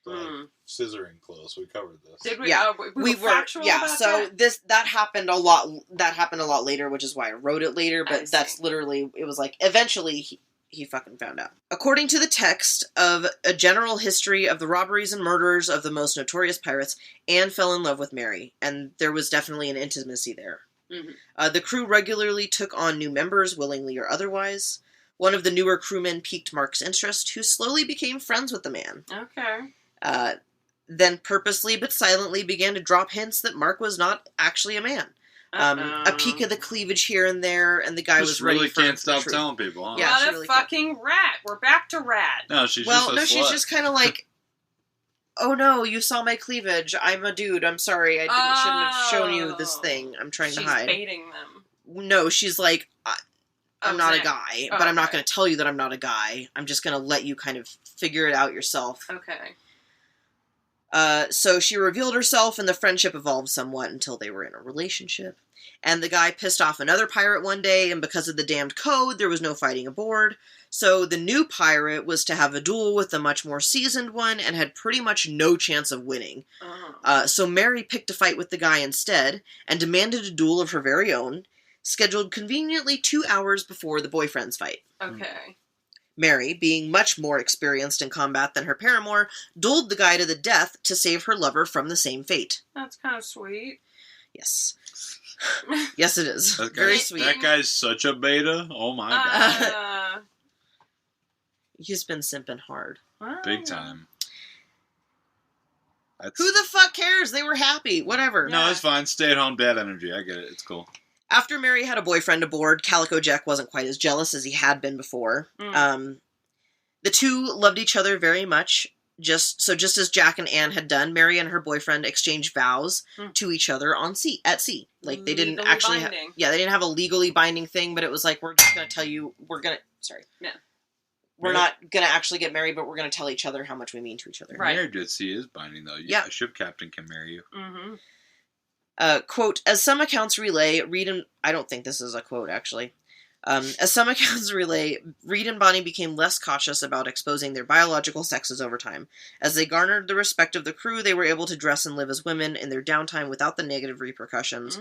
Speaker 6: Scissoring close. We covered this.
Speaker 3: Did we?
Speaker 2: Yeah.
Speaker 3: We were factual about
Speaker 2: so
Speaker 3: that?
Speaker 2: that happened a lot. That happened a lot later, which is why I wrote it later.
Speaker 3: I
Speaker 2: But
Speaker 3: see.
Speaker 2: that's literally, it was like eventually he fucking found out. According to the text of A General History of the Robberies and Murders of the Most Notorious Pirates, Anne fell in love with Mary, and there was definitely an intimacy there.
Speaker 3: Mm-hmm.
Speaker 2: The crew regularly took on new members, willingly or otherwise. One of the newer crewmen piqued Mark's interest, who slowly became friends with the man.
Speaker 3: Okay.
Speaker 2: Then purposely but silently began to drop hints that Mark was not actually a man. A peek of the cleavage here and there, and the guy
Speaker 6: Just
Speaker 2: was ready
Speaker 6: really
Speaker 2: for
Speaker 6: can't stop
Speaker 2: truth.
Speaker 6: telling people. Huh?
Speaker 2: Yeah,
Speaker 3: What
Speaker 2: she
Speaker 3: a
Speaker 2: really
Speaker 3: fucking rat. We're back to rat.
Speaker 6: No, she's
Speaker 2: Well,
Speaker 6: just
Speaker 2: no,
Speaker 6: a
Speaker 2: she's
Speaker 6: slut.
Speaker 2: just kind of like, oh no, you saw my cleavage. I'm a dude. I'm sorry. I shouldn't have shown you this thing. I'm trying to hide.
Speaker 3: She's baiting them.
Speaker 2: No, she's like, I'm not a
Speaker 3: Zach.
Speaker 2: guy,
Speaker 3: Oh,
Speaker 2: but I'm not
Speaker 3: okay.
Speaker 2: going to tell you that I'm not a guy. I'm just going to let you kind of figure it out yourself.
Speaker 3: Okay.
Speaker 2: So she revealed herself, and the friendship evolved somewhat until they were in a relationship. And the guy pissed off another pirate one day, and because of the damned code, there was no fighting aboard. So the new pirate was to have a duel with the much more seasoned one, and had pretty much no chance of winning. So Mary picked a fight with the guy instead, and demanded a duel of her very own, scheduled conveniently 2 hours before the boyfriend's fight.
Speaker 3: Okay.
Speaker 2: Mary, being much more experienced in combat than her paramour, dueled the guy to the death to save her lover from the same fate.
Speaker 3: That's kind of sweet.
Speaker 2: Yes. Yes, it is.
Speaker 6: That
Speaker 2: Very
Speaker 6: guy's-
Speaker 2: sweet.
Speaker 6: That guy's such a beta. Oh my god.
Speaker 2: He's been simping hard.
Speaker 6: Big time. That's...
Speaker 2: Who the fuck cares? They were happy. Whatever.
Speaker 6: No, it's fine. Stay at home, bad energy. I get it. It's cool.
Speaker 2: After Mary had a boyfriend aboard, Calico Jack wasn't quite as jealous as he had been before. The two loved each other very much. Just as Jack and Anne had done, Mary and her boyfriend exchanged vows to each other at sea. Like, they didn't
Speaker 3: Legally
Speaker 2: actually
Speaker 3: binding.
Speaker 2: they didn't have a legally binding thing, but it was like, we're just going to tell you, we're not going to actually get married, but we're going to tell each other how much we mean to each other.
Speaker 3: Right.
Speaker 6: Marriage at sea is binding, though.
Speaker 2: Yeah.
Speaker 6: A ship captain can marry you.
Speaker 3: Mm-hmm.
Speaker 2: Quote, as some accounts relay, I don't think this is a quote, actually. As some accounts relay, Reed and Bonny became less cautious about exposing their biological sexes over time. As they garnered the respect of the crew, they were able to dress and live as women in their downtime without the negative repercussions,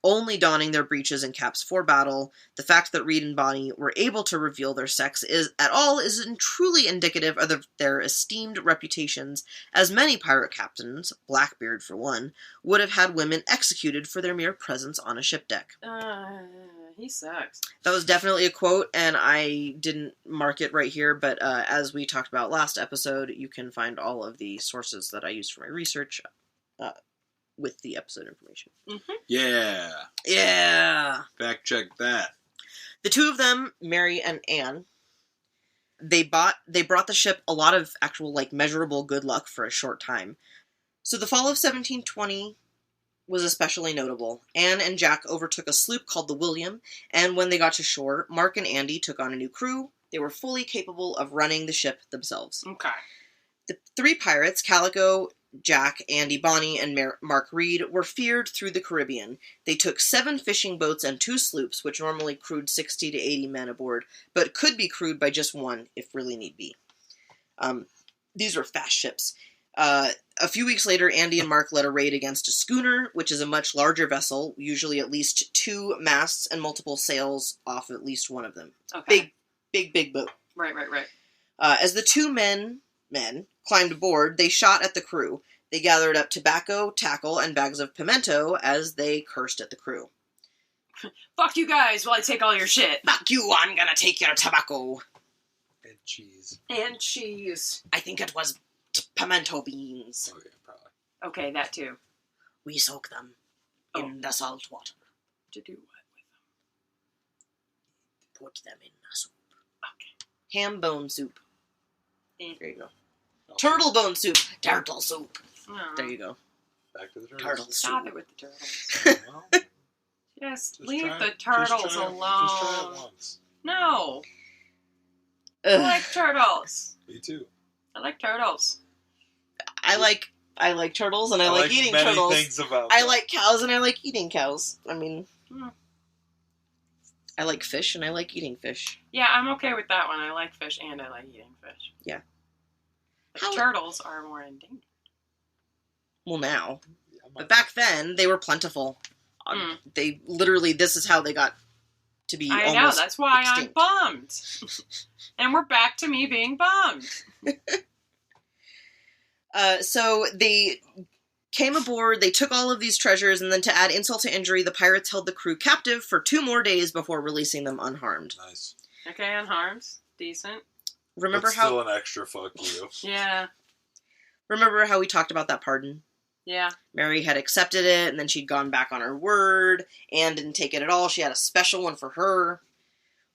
Speaker 2: only donning their breeches and caps for battle. The fact that Reed and Bonny were able to reveal their sex is truly indicative of their esteemed reputations, as many pirate captains, Blackbeard for one, would have had women executed for their mere presence on a ship deck.
Speaker 3: He sucks.
Speaker 2: That was definitely a quote, and I didn't mark it right here, but as we talked about last episode, you can find all of the sources that I used for my research with the episode information.
Speaker 6: Yeah.
Speaker 2: Yeah!
Speaker 6: Fact check that.
Speaker 2: The two of them, Mary and Anne, they brought the ship a lot of actual, measurable good luck for a short time. So the fall of 1720 was especially notable. Anne and Jack overtook a sloop called the William, and when they got to shore, Mark and Andy took on a new crew. They were fully capable of running the ship themselves.
Speaker 3: Okay.
Speaker 2: The three pirates, Calico, Jack, Andy, Bonny, and Mark Read, were feared through the Caribbean. They took 7 fishing boats and 2 sloops, which normally crewed 60 to 80 men aboard, but could be crewed by just one if really need be. These were fast ships. A few weeks later, Andy and Mark led a raid against a schooner, which is a much larger vessel, usually at least 2 masts and multiple sails off at least one of them.
Speaker 3: Okay.
Speaker 2: Big boat.
Speaker 3: Right.
Speaker 2: As the 2 men climbed aboard, they shot at the crew. They gathered up tobacco, tackle, and bags of pimento as they cursed at the crew.
Speaker 3: Fuck you guys while I take all your shit.
Speaker 2: Fuck you, I'm gonna take your tobacco.
Speaker 6: And cheese.
Speaker 3: And cheese.
Speaker 2: I think it was pimento beans.
Speaker 6: Oh, yeah, probably.
Speaker 3: Okay, that too.
Speaker 2: We soak them in the salt water.
Speaker 3: To do what with
Speaker 2: Put them in a soup.
Speaker 3: Okay.
Speaker 2: Ham bone soup.
Speaker 3: them?
Speaker 2: There you go. Turtle bone soup. Turtle soup.
Speaker 3: Oh.
Speaker 2: There you go.
Speaker 6: Back to the
Speaker 2: Turtle
Speaker 3: Stop
Speaker 2: soup.
Speaker 3: it with the turtles.
Speaker 6: Well,
Speaker 3: Just
Speaker 6: just
Speaker 3: leave
Speaker 6: try
Speaker 3: the
Speaker 6: it-
Speaker 3: turtles
Speaker 6: just try it-
Speaker 3: alone.
Speaker 6: Just try it once.
Speaker 3: No. I
Speaker 2: Ugh.
Speaker 3: like turtles.
Speaker 6: Me too.
Speaker 3: I like turtles.
Speaker 2: I like turtles and I like eating
Speaker 6: many
Speaker 2: turtles.
Speaker 6: things about
Speaker 2: I
Speaker 6: them.
Speaker 2: like cows and I like eating cows. I mean,
Speaker 3: Hmm.
Speaker 2: I like fish and I like eating fish.
Speaker 3: Yeah, I'm okay with that one. I like fish and I like eating fish. But turtles are more endangered.
Speaker 2: Well, now. But back then, they were plentiful. They literally, this is how they got to be
Speaker 3: I know,
Speaker 2: almost
Speaker 3: that's why
Speaker 2: extinct.
Speaker 3: I'm bummed. And we're back to me being bummed.
Speaker 2: So they came aboard, they took all of these treasures, and then to add insult to injury, the pirates held the crew captive for 2 more days before releasing them unharmed.
Speaker 5: Nice.
Speaker 3: Okay, unharmed. Decent.
Speaker 2: Remember
Speaker 6: But
Speaker 2: how...
Speaker 6: still an extra fuck you.
Speaker 3: Yeah.
Speaker 2: Remember how we talked about that pardon?
Speaker 3: Yeah.
Speaker 2: Mary had accepted it, and then she'd gone back on her word, and didn't take it at all. She had a special one for her.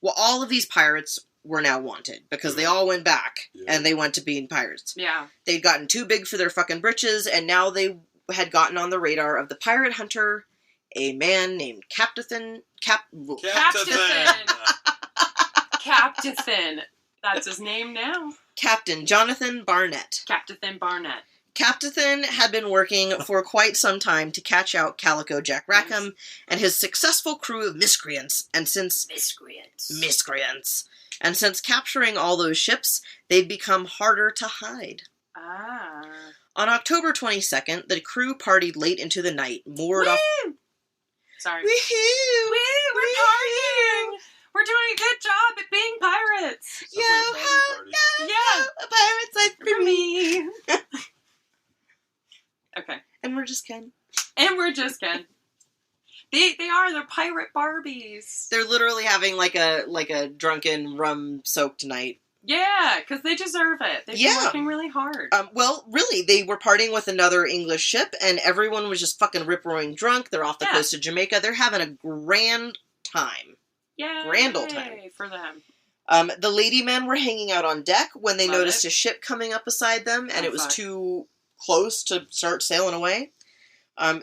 Speaker 2: Well, all of these pirates were now wanted, because they all went back, and they went to being pirates.
Speaker 3: Yeah.
Speaker 2: They'd gotten too big for their fucking britches, and now they had gotten on the radar of the pirate hunter, a man named Captain.
Speaker 3: Captain. That's his name now.
Speaker 2: Captain Jonathan Barnett.
Speaker 3: Captain Barnett.
Speaker 2: Captain had been working for quite some time to catch out Calico Jack Rackham and his successful crew of miscreants, and since capturing all those ships, they'd become harder to hide.
Speaker 3: Ah.
Speaker 2: On October 22nd, the crew partied late into the night, moored
Speaker 3: Woo!
Speaker 2: off...
Speaker 3: Sorry.
Speaker 2: Woohoo!
Speaker 3: Woo! We're partying! We're doing a good job at being pirates!
Speaker 2: Yo ho! No!
Speaker 3: Yeah!
Speaker 2: A pirate's life for me!
Speaker 3: Okay.
Speaker 2: And we're just kidding.
Speaker 3: They're pirate Barbies.
Speaker 2: They're literally having like a drunken rum-soaked night.
Speaker 3: Yeah, because they deserve it. They've been working really hard.
Speaker 2: Well, really, they were partying with another English ship, and everyone was just fucking rip-roaring drunk. They're off the coast of Jamaica. They're having a grand time.
Speaker 3: Yay!
Speaker 2: Grand old time.
Speaker 3: For them.
Speaker 2: The lady men were hanging out on deck when they noticed a ship coming up beside them, and it was too close to start sailing away.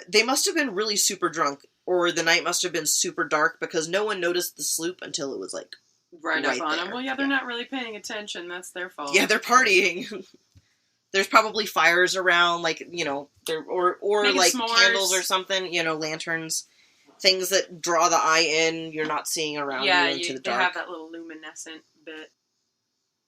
Speaker 2: They must have been really super drunk, or the night must have been super dark, because no one noticed the sloop until it was like
Speaker 3: right up on
Speaker 2: there.
Speaker 3: them. Well, yeah, they're not really paying attention. That's their fault.
Speaker 2: Yeah, they're partying. There's probably fires around, like, you know, or like
Speaker 3: s'mores.
Speaker 2: Candles or something, you know, lanterns, things that draw the eye in. You're not seeing around you into the dark.
Speaker 3: They have that little luminescent bit.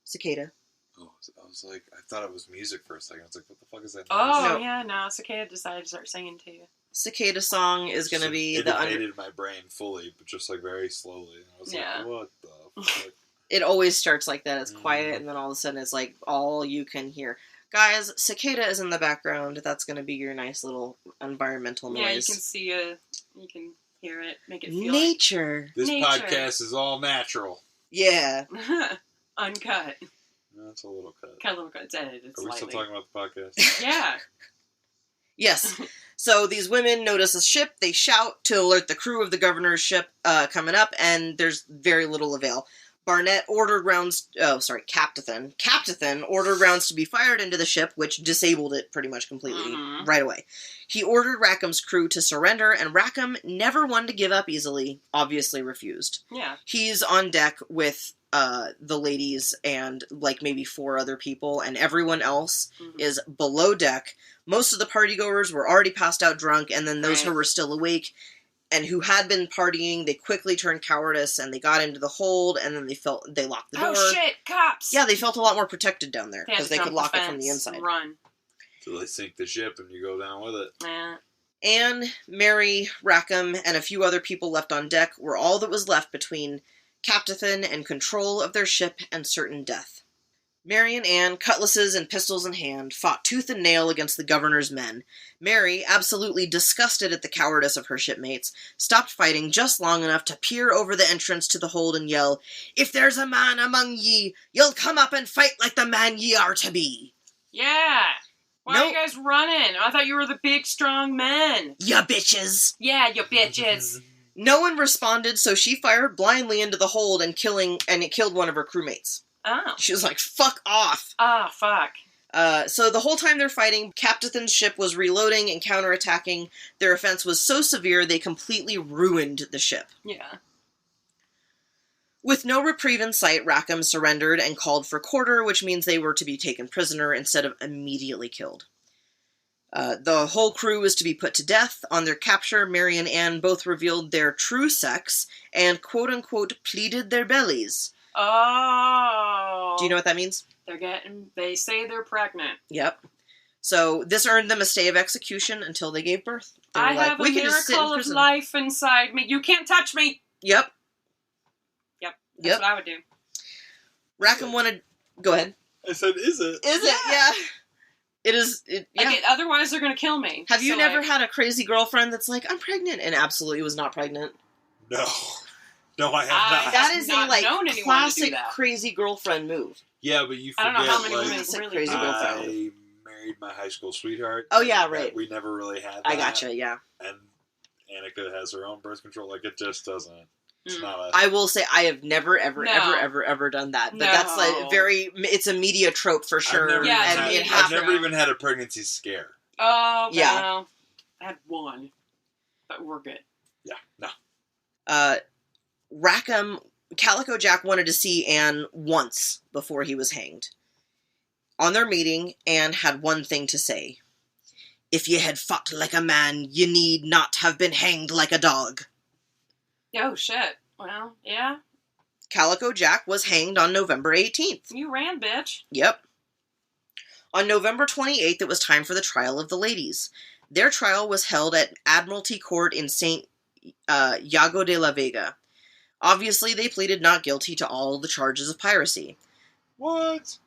Speaker 2: Cicada.
Speaker 5: Oh, I was like, I thought it was music for a second. I was like, what the fuck is that?
Speaker 3: Oh,
Speaker 2: No.
Speaker 3: yeah, no, Cicada decided to start singing to you.
Speaker 2: Cicada song is going to be
Speaker 6: It
Speaker 2: the
Speaker 6: invaded my brain fully, but just like very slowly. And I was like, what the fuck?
Speaker 2: It always starts like that. It's quiet, and then all of a sudden it's like all you can hear. Guys, Cicada is in the background. That's going to be your nice little environmental noise.
Speaker 3: Yeah, you can see you can hear it, make it feel
Speaker 2: nature.
Speaker 6: This
Speaker 3: Nature.
Speaker 6: podcast is all natural.
Speaker 2: Yeah.
Speaker 3: like uncut.
Speaker 6: That's a little cut.
Speaker 3: Kind of little cut. It's edited
Speaker 6: Are we
Speaker 3: slightly.
Speaker 6: still talking about the podcast?
Speaker 3: Yeah.
Speaker 2: Yes. So these women notice a ship. They shout to alert the crew of the governor's ship coming up, and there's very little avail. Barnett ordered rounds... Oh, sorry, Captain ordered rounds to be fired into the ship, which disabled it pretty much completely right away. He ordered Rackham's crew to surrender, and Rackham, never one to give up easily, obviously refused.
Speaker 3: Yeah.
Speaker 2: He's on deck with the ladies and like maybe 4 other people, and everyone else is below deck. Most of the partygoers were already passed out drunk, and then those who were still awake and who had been partying, they quickly turned cowardice, and they got into the hold, and then they locked the door.
Speaker 3: Oh shit, cops!
Speaker 2: Yeah, they felt a lot more protected down there, because they could lock it from the
Speaker 3: fence
Speaker 2: inside.
Speaker 3: and run.
Speaker 6: So they sink the ship and you go down with it.
Speaker 3: Yeah.
Speaker 2: Anne, Mary, Rackham, and a few other people left on deck were all that was left between Captain and control of their ship and certain death. Mary and Anne, cutlasses and pistols in hand, fought tooth and nail against the governor's men. Mary, absolutely disgusted at the cowardice of her shipmates, stopped fighting just long enough to peer over the entrance to the hold and yell, "If there's a man among ye, you'll come up and fight like the man ye are to be."
Speaker 3: Yeah! Why are you guys running? I thought you were the big, strong men.
Speaker 2: Ya bitches!
Speaker 3: Yeah, you bitches.
Speaker 2: No one responded, so she fired blindly into the hold and it killed one of her crewmates.
Speaker 3: Oh.
Speaker 2: She was like, fuck off.
Speaker 3: Ah, fuck.
Speaker 2: So the whole time they're fighting, Captain's ship was reloading and counterattacking. Their offense was so severe they completely ruined the ship.
Speaker 3: Yeah.
Speaker 2: With no reprieve in sight, Rackham surrendered and called for quarter, which means they were to be taken prisoner instead of immediately killed. The whole crew was to be put to death. On their capture, Mary and Anne both revealed their true sex and quote-unquote pleaded their bellies.
Speaker 3: Oh.
Speaker 2: Do you know what that means?
Speaker 3: They say they're pregnant.
Speaker 2: Yep. So this earned them a stay of execution until they gave birth. They were
Speaker 3: I
Speaker 2: like,
Speaker 3: have a
Speaker 2: "We can just sit in
Speaker 3: miracle of
Speaker 2: prison."
Speaker 3: life inside me. You can't touch me.
Speaker 2: Yep.
Speaker 3: That's what I would do.
Speaker 2: Rackham wanted... Go ahead.
Speaker 6: I said, is it?
Speaker 2: Is it? Yeah. It is... yeah.
Speaker 3: Otherwise, they're going to kill me.
Speaker 2: Have you
Speaker 3: So,
Speaker 2: never had a crazy girlfriend that's like, I'm pregnant, and absolutely was not pregnant?
Speaker 6: No. No, I have not.
Speaker 2: That is a,
Speaker 3: not
Speaker 2: like,
Speaker 3: known anyone to do
Speaker 2: classic
Speaker 3: that.
Speaker 2: crazy girlfriend move.
Speaker 6: Yeah, but you
Speaker 3: I
Speaker 6: forget,
Speaker 3: don't know how many
Speaker 6: like,
Speaker 3: women
Speaker 2: Classic
Speaker 3: really
Speaker 2: crazy
Speaker 3: do that.
Speaker 2: girlfriend.
Speaker 6: I married my high school sweetheart.
Speaker 2: Oh, yeah,
Speaker 6: and
Speaker 2: right.
Speaker 6: We never really had that.
Speaker 2: I gotcha, yeah.
Speaker 6: And Annika has her own birth control. Like, it just doesn't. It's not a...
Speaker 2: I will say I have never, ever,
Speaker 3: No.
Speaker 2: ever done that. But
Speaker 3: No.
Speaker 2: that's like very... It's a media trope for sure.
Speaker 6: I've never,
Speaker 3: Yeah,
Speaker 6: even
Speaker 2: and
Speaker 6: had,
Speaker 2: it
Speaker 6: I've
Speaker 2: happens.
Speaker 6: never even had a pregnancy scare.
Speaker 3: Oh,
Speaker 2: Yeah.
Speaker 3: no. I had one. But we're good.
Speaker 6: Yeah, no.
Speaker 2: Rackham... Calico Jack wanted to see Anne once before he was hanged. On their meeting, Anne had one thing to say. If ye had fought like a man, ye need not have been hanged like a dog.
Speaker 3: Oh, shit. Well, yeah.
Speaker 2: Calico Jack was hanged on November 18th.
Speaker 3: You ran, bitch.
Speaker 2: Yep. On November 28th, it was time for the trial of the ladies. Their trial was held at Admiralty Court in St. Iago de la Vega. Obviously, they pleaded not guilty to all the charges of piracy.
Speaker 6: What?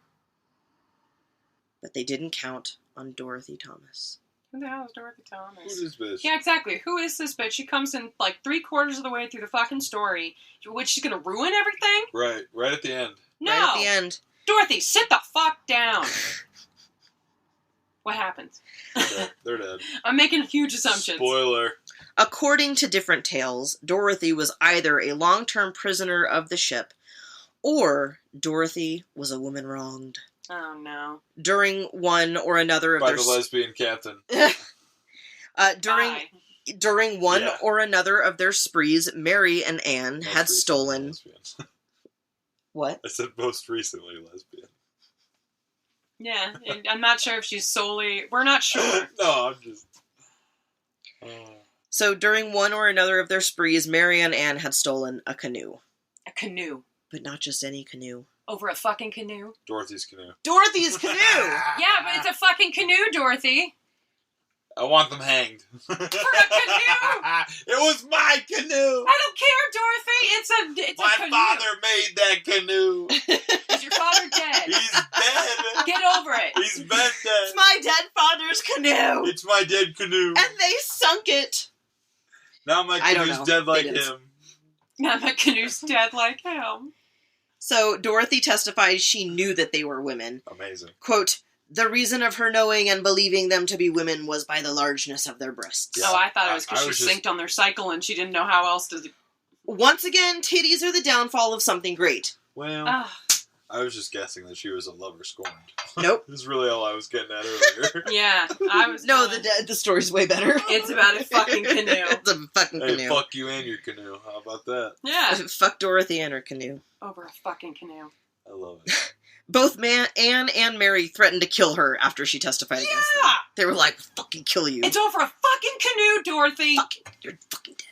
Speaker 2: But they didn't count on Dorothy Thomas.
Speaker 3: Who the hell is Dorothy
Speaker 6: Who
Speaker 3: Thomas?
Speaker 6: is this bitch?
Speaker 3: Yeah, exactly. Who is this bitch? She comes in like 3/4 of the way through the fucking story. Which she's gonna ruin everything?
Speaker 6: Right at the end.
Speaker 3: No!
Speaker 2: Right at the end.
Speaker 3: Dorothy, sit the fuck down! What happens?
Speaker 6: They're dead.
Speaker 3: I'm making huge assumptions.
Speaker 6: Spoiler.
Speaker 2: According to different tales, Dorothy was either a long-term prisoner of the ship, or Dorothy was a woman wronged.
Speaker 3: Oh, no.
Speaker 2: During one or another of
Speaker 6: By
Speaker 2: their...
Speaker 6: the lesbian captain.
Speaker 3: Bye.
Speaker 2: During one
Speaker 6: Yeah.
Speaker 2: or another of their sprees, Mary and Anne
Speaker 6: Most
Speaker 2: had
Speaker 6: recently
Speaker 2: stolen...
Speaker 6: lesbian.
Speaker 2: What?
Speaker 6: I said most recently lesbian.
Speaker 3: Yeah, and I'm not sure if she's solely... We're not sure.
Speaker 6: No, I'm just...
Speaker 2: So during one or another of their sprees, Mary and Anne had stolen a canoe.
Speaker 3: A canoe.
Speaker 2: But not just any canoe.
Speaker 3: Over a fucking canoe?
Speaker 6: Dorothy's canoe.
Speaker 2: Dorothy's canoe!
Speaker 3: Yeah, but it's a fucking canoe, Dorothy.
Speaker 6: I want them hanged. For a
Speaker 3: canoe?
Speaker 6: It was my canoe!
Speaker 3: I don't care, Dorothy. It's
Speaker 6: My
Speaker 3: a canoe.
Speaker 6: father made that canoe!
Speaker 3: Is your father dead?
Speaker 6: He's dead!
Speaker 3: Get over it.
Speaker 6: He's been
Speaker 2: It's
Speaker 6: dead!
Speaker 2: my dead father's canoe!
Speaker 6: It's my dead canoe!
Speaker 2: And they sunk it!
Speaker 6: Now my
Speaker 2: I don't
Speaker 6: canoe's
Speaker 2: know.
Speaker 6: dead like
Speaker 2: It is.
Speaker 6: him.
Speaker 3: Now my canoe's dead like him.
Speaker 2: So Dorothy testified she knew that they were women.
Speaker 6: Amazing.
Speaker 2: Quote, the reason of her knowing and believing them to be women was by the largeness of their breasts.
Speaker 6: Yeah.
Speaker 3: Oh, I thought it was
Speaker 6: I
Speaker 3: because she
Speaker 6: was just-
Speaker 3: synced on their cycle and she didn't know how else to...
Speaker 2: Once again, titties are the downfall of something great.
Speaker 6: Well,
Speaker 3: Ugh.
Speaker 6: I was just guessing that she was a lover scorned.
Speaker 2: Nope.
Speaker 6: This is really all I was getting at earlier.
Speaker 3: Yeah, I was...
Speaker 2: No,
Speaker 3: going-
Speaker 2: the story's way better.
Speaker 3: It's about a fucking canoe.
Speaker 2: It's a fucking
Speaker 6: Hey,
Speaker 2: canoe.
Speaker 6: fuck you and your canoe. How about that?
Speaker 3: Yeah,
Speaker 2: Fuck Dorothy and her canoe.
Speaker 3: over a fucking canoe.
Speaker 6: I love it.
Speaker 2: Both Anne and Mary threatened to kill her after she testified against them.
Speaker 3: Yeah!
Speaker 2: They were like, fucking kill you.
Speaker 3: It's over a fucking canoe, Dorothy!
Speaker 2: You're fucking dead.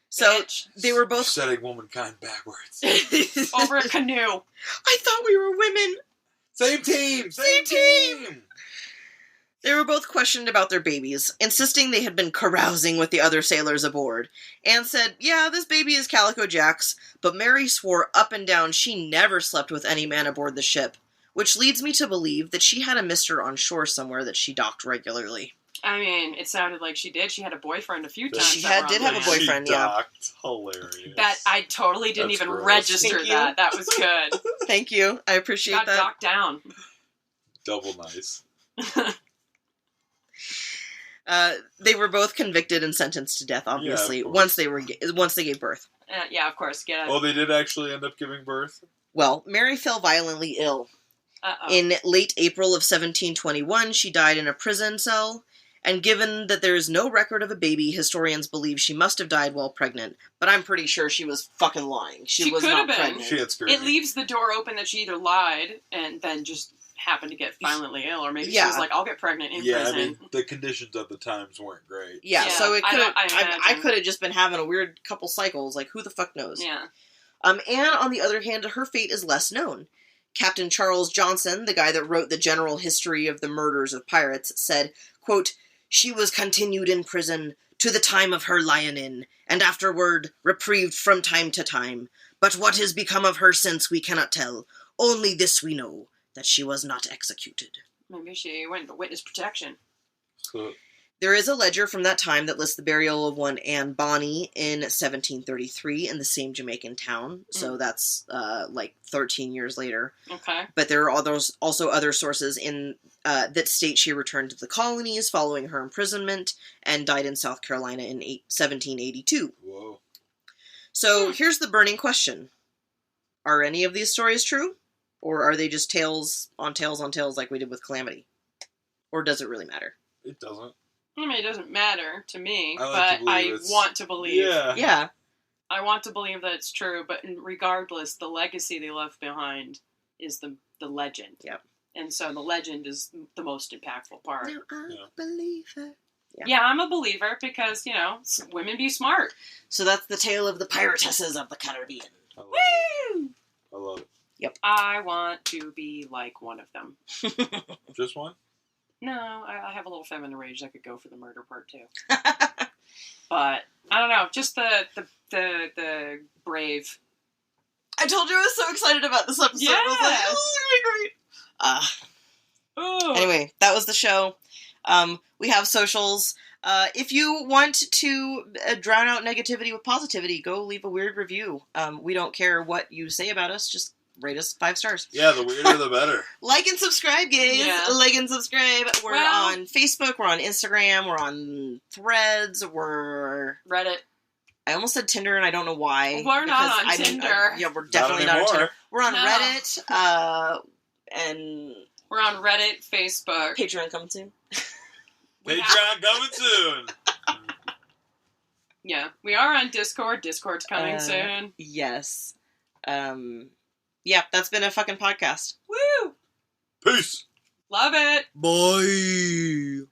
Speaker 2: So,
Speaker 3: Bitch.
Speaker 2: they were both...
Speaker 6: Setting womankind backwards.
Speaker 3: Over a canoe.
Speaker 2: I thought we were women.
Speaker 6: Same team!
Speaker 2: Same team! They were both questioned about their babies, insisting they had been carousing with the other sailors aboard. Anne said, yeah, this baby is Calico Jack's, but Mary swore up and down she never slept with any man aboard the ship, which leads me to believe that she had a mister on shore somewhere that she docked regularly.
Speaker 3: I mean, it sounded like she did. She had a boyfriend a few times.
Speaker 2: She
Speaker 3: that were
Speaker 2: did
Speaker 3: on
Speaker 2: have a
Speaker 3: land.
Speaker 2: boyfriend.
Speaker 6: She
Speaker 2: yeah.
Speaker 6: docked. Hilarious.
Speaker 3: That I totally didn't
Speaker 6: That's
Speaker 3: even
Speaker 6: gross.
Speaker 3: register
Speaker 2: Thank you.
Speaker 3: that. That was good.
Speaker 2: Thank you. I appreciate
Speaker 3: Got
Speaker 2: that.
Speaker 3: knocked down.
Speaker 6: Double nice.
Speaker 2: They were both convicted and sentenced to death, obviously,
Speaker 6: Yeah, of course.
Speaker 2: once they gave birth.
Speaker 3: Yeah, of course. Get
Speaker 6: Oh,
Speaker 3: it.
Speaker 6: they did actually end up giving birth?
Speaker 2: Well, Mary fell violently ill.
Speaker 3: Uh-oh.
Speaker 2: In late April of 1721, she died in a prison cell, and given that there is no record of a baby, historians believe she must have died while pregnant. But I'm pretty sure she was fucking lying. She was
Speaker 3: could
Speaker 2: not
Speaker 3: have been.
Speaker 2: pregnant.
Speaker 6: She had scurvy.
Speaker 3: It leaves the door open that she either lied and then just happened to get violently ill, or maybe she
Speaker 2: Yeah.
Speaker 3: was like, I'll get pregnant in
Speaker 6: Yeah,
Speaker 3: prison.
Speaker 6: I mean, the conditions of the times weren't great.
Speaker 2: Yeah,
Speaker 3: Yeah,
Speaker 2: so it
Speaker 3: I
Speaker 2: could have.
Speaker 3: don't- I
Speaker 2: I
Speaker 3: imagine.
Speaker 2: could have just been having a weird couple cycles. Like, who the fuck knows?
Speaker 3: Yeah.
Speaker 2: Anne, on the other hand, her fate is less known. Captain Charles Johnson, the guy that wrote the general history of the murders of pirates, said, quote, "She was continued in prison to the time of her lying in, and afterward reprieved from time to time. But what has become of her since we cannot tell. Only this we know, that she was not executed."
Speaker 3: Maybe she went into witness protection.
Speaker 2: There is a ledger from that time that lists the burial of one Anne Bonny in 1733 in the same Jamaican town. So that's 13 years later.
Speaker 3: Okay.
Speaker 2: But there are also other sources in that state she returned to the colonies following her imprisonment and died in South Carolina in 1782.
Speaker 6: Whoa.
Speaker 2: So here's the burning question. Are any of these stories true? Or are they just tales on tales on tales like we did with Calamity? Or does it really matter?
Speaker 6: It doesn't.
Speaker 3: I mean, it doesn't matter to me,
Speaker 6: I like
Speaker 3: but
Speaker 6: to believe
Speaker 3: I
Speaker 6: it's-
Speaker 3: want to believe.
Speaker 2: Yeah.
Speaker 3: I want to believe that it's true, but regardless, the legacy they left behind is the legend.
Speaker 2: Yep.
Speaker 3: And so the legend is the most impactful part.
Speaker 2: Now I'm
Speaker 6: Yeah.
Speaker 2: a believer.
Speaker 3: Yeah, I'm a believer because, women be smart.
Speaker 2: So that's the tale of the piratesses of the Caribbean.
Speaker 6: I love
Speaker 3: Woo!
Speaker 6: it. I love it.
Speaker 3: I want to be like one of them.
Speaker 6: Just one?
Speaker 3: No, I have a little feminine rage that could go for the murder part too. But I don't know, just the brave.
Speaker 2: I told you I was so excited about this episode. I was like,
Speaker 3: Yes.
Speaker 2: oh, this is gonna be great.
Speaker 3: Ooh.
Speaker 2: Anyway, that was the show. We have socials. If you want to drown out negativity with positivity, go leave a weird review. We don't care what you say about us, just rate us 5 stars.
Speaker 6: Yeah, the weirder the better.
Speaker 2: Like and subscribe, guys.
Speaker 3: Yeah.
Speaker 2: Like and subscribe. We're
Speaker 3: Well-
Speaker 2: on Facebook, we're on Instagram, we're on Threads, we're...
Speaker 3: Reddit.
Speaker 2: I almost said Tinder, and I don't know why.
Speaker 3: We're not
Speaker 2: because
Speaker 3: on
Speaker 2: I didn't-
Speaker 3: Tinder.
Speaker 2: yeah, we're definitely not on
Speaker 6: anymore.
Speaker 2: Tinder. We're on
Speaker 3: No.
Speaker 2: Reddit, and
Speaker 3: We're on Reddit, Facebook.
Speaker 2: Patreon coming soon.
Speaker 3: We have-
Speaker 6: Patreon coming soon.
Speaker 3: Yeah, we are on Discord. Discord's coming soon.
Speaker 2: Yes. Yeah, that's been a fucking podcast.
Speaker 3: Woo!
Speaker 6: Peace.
Speaker 3: Love it.
Speaker 2: Bye.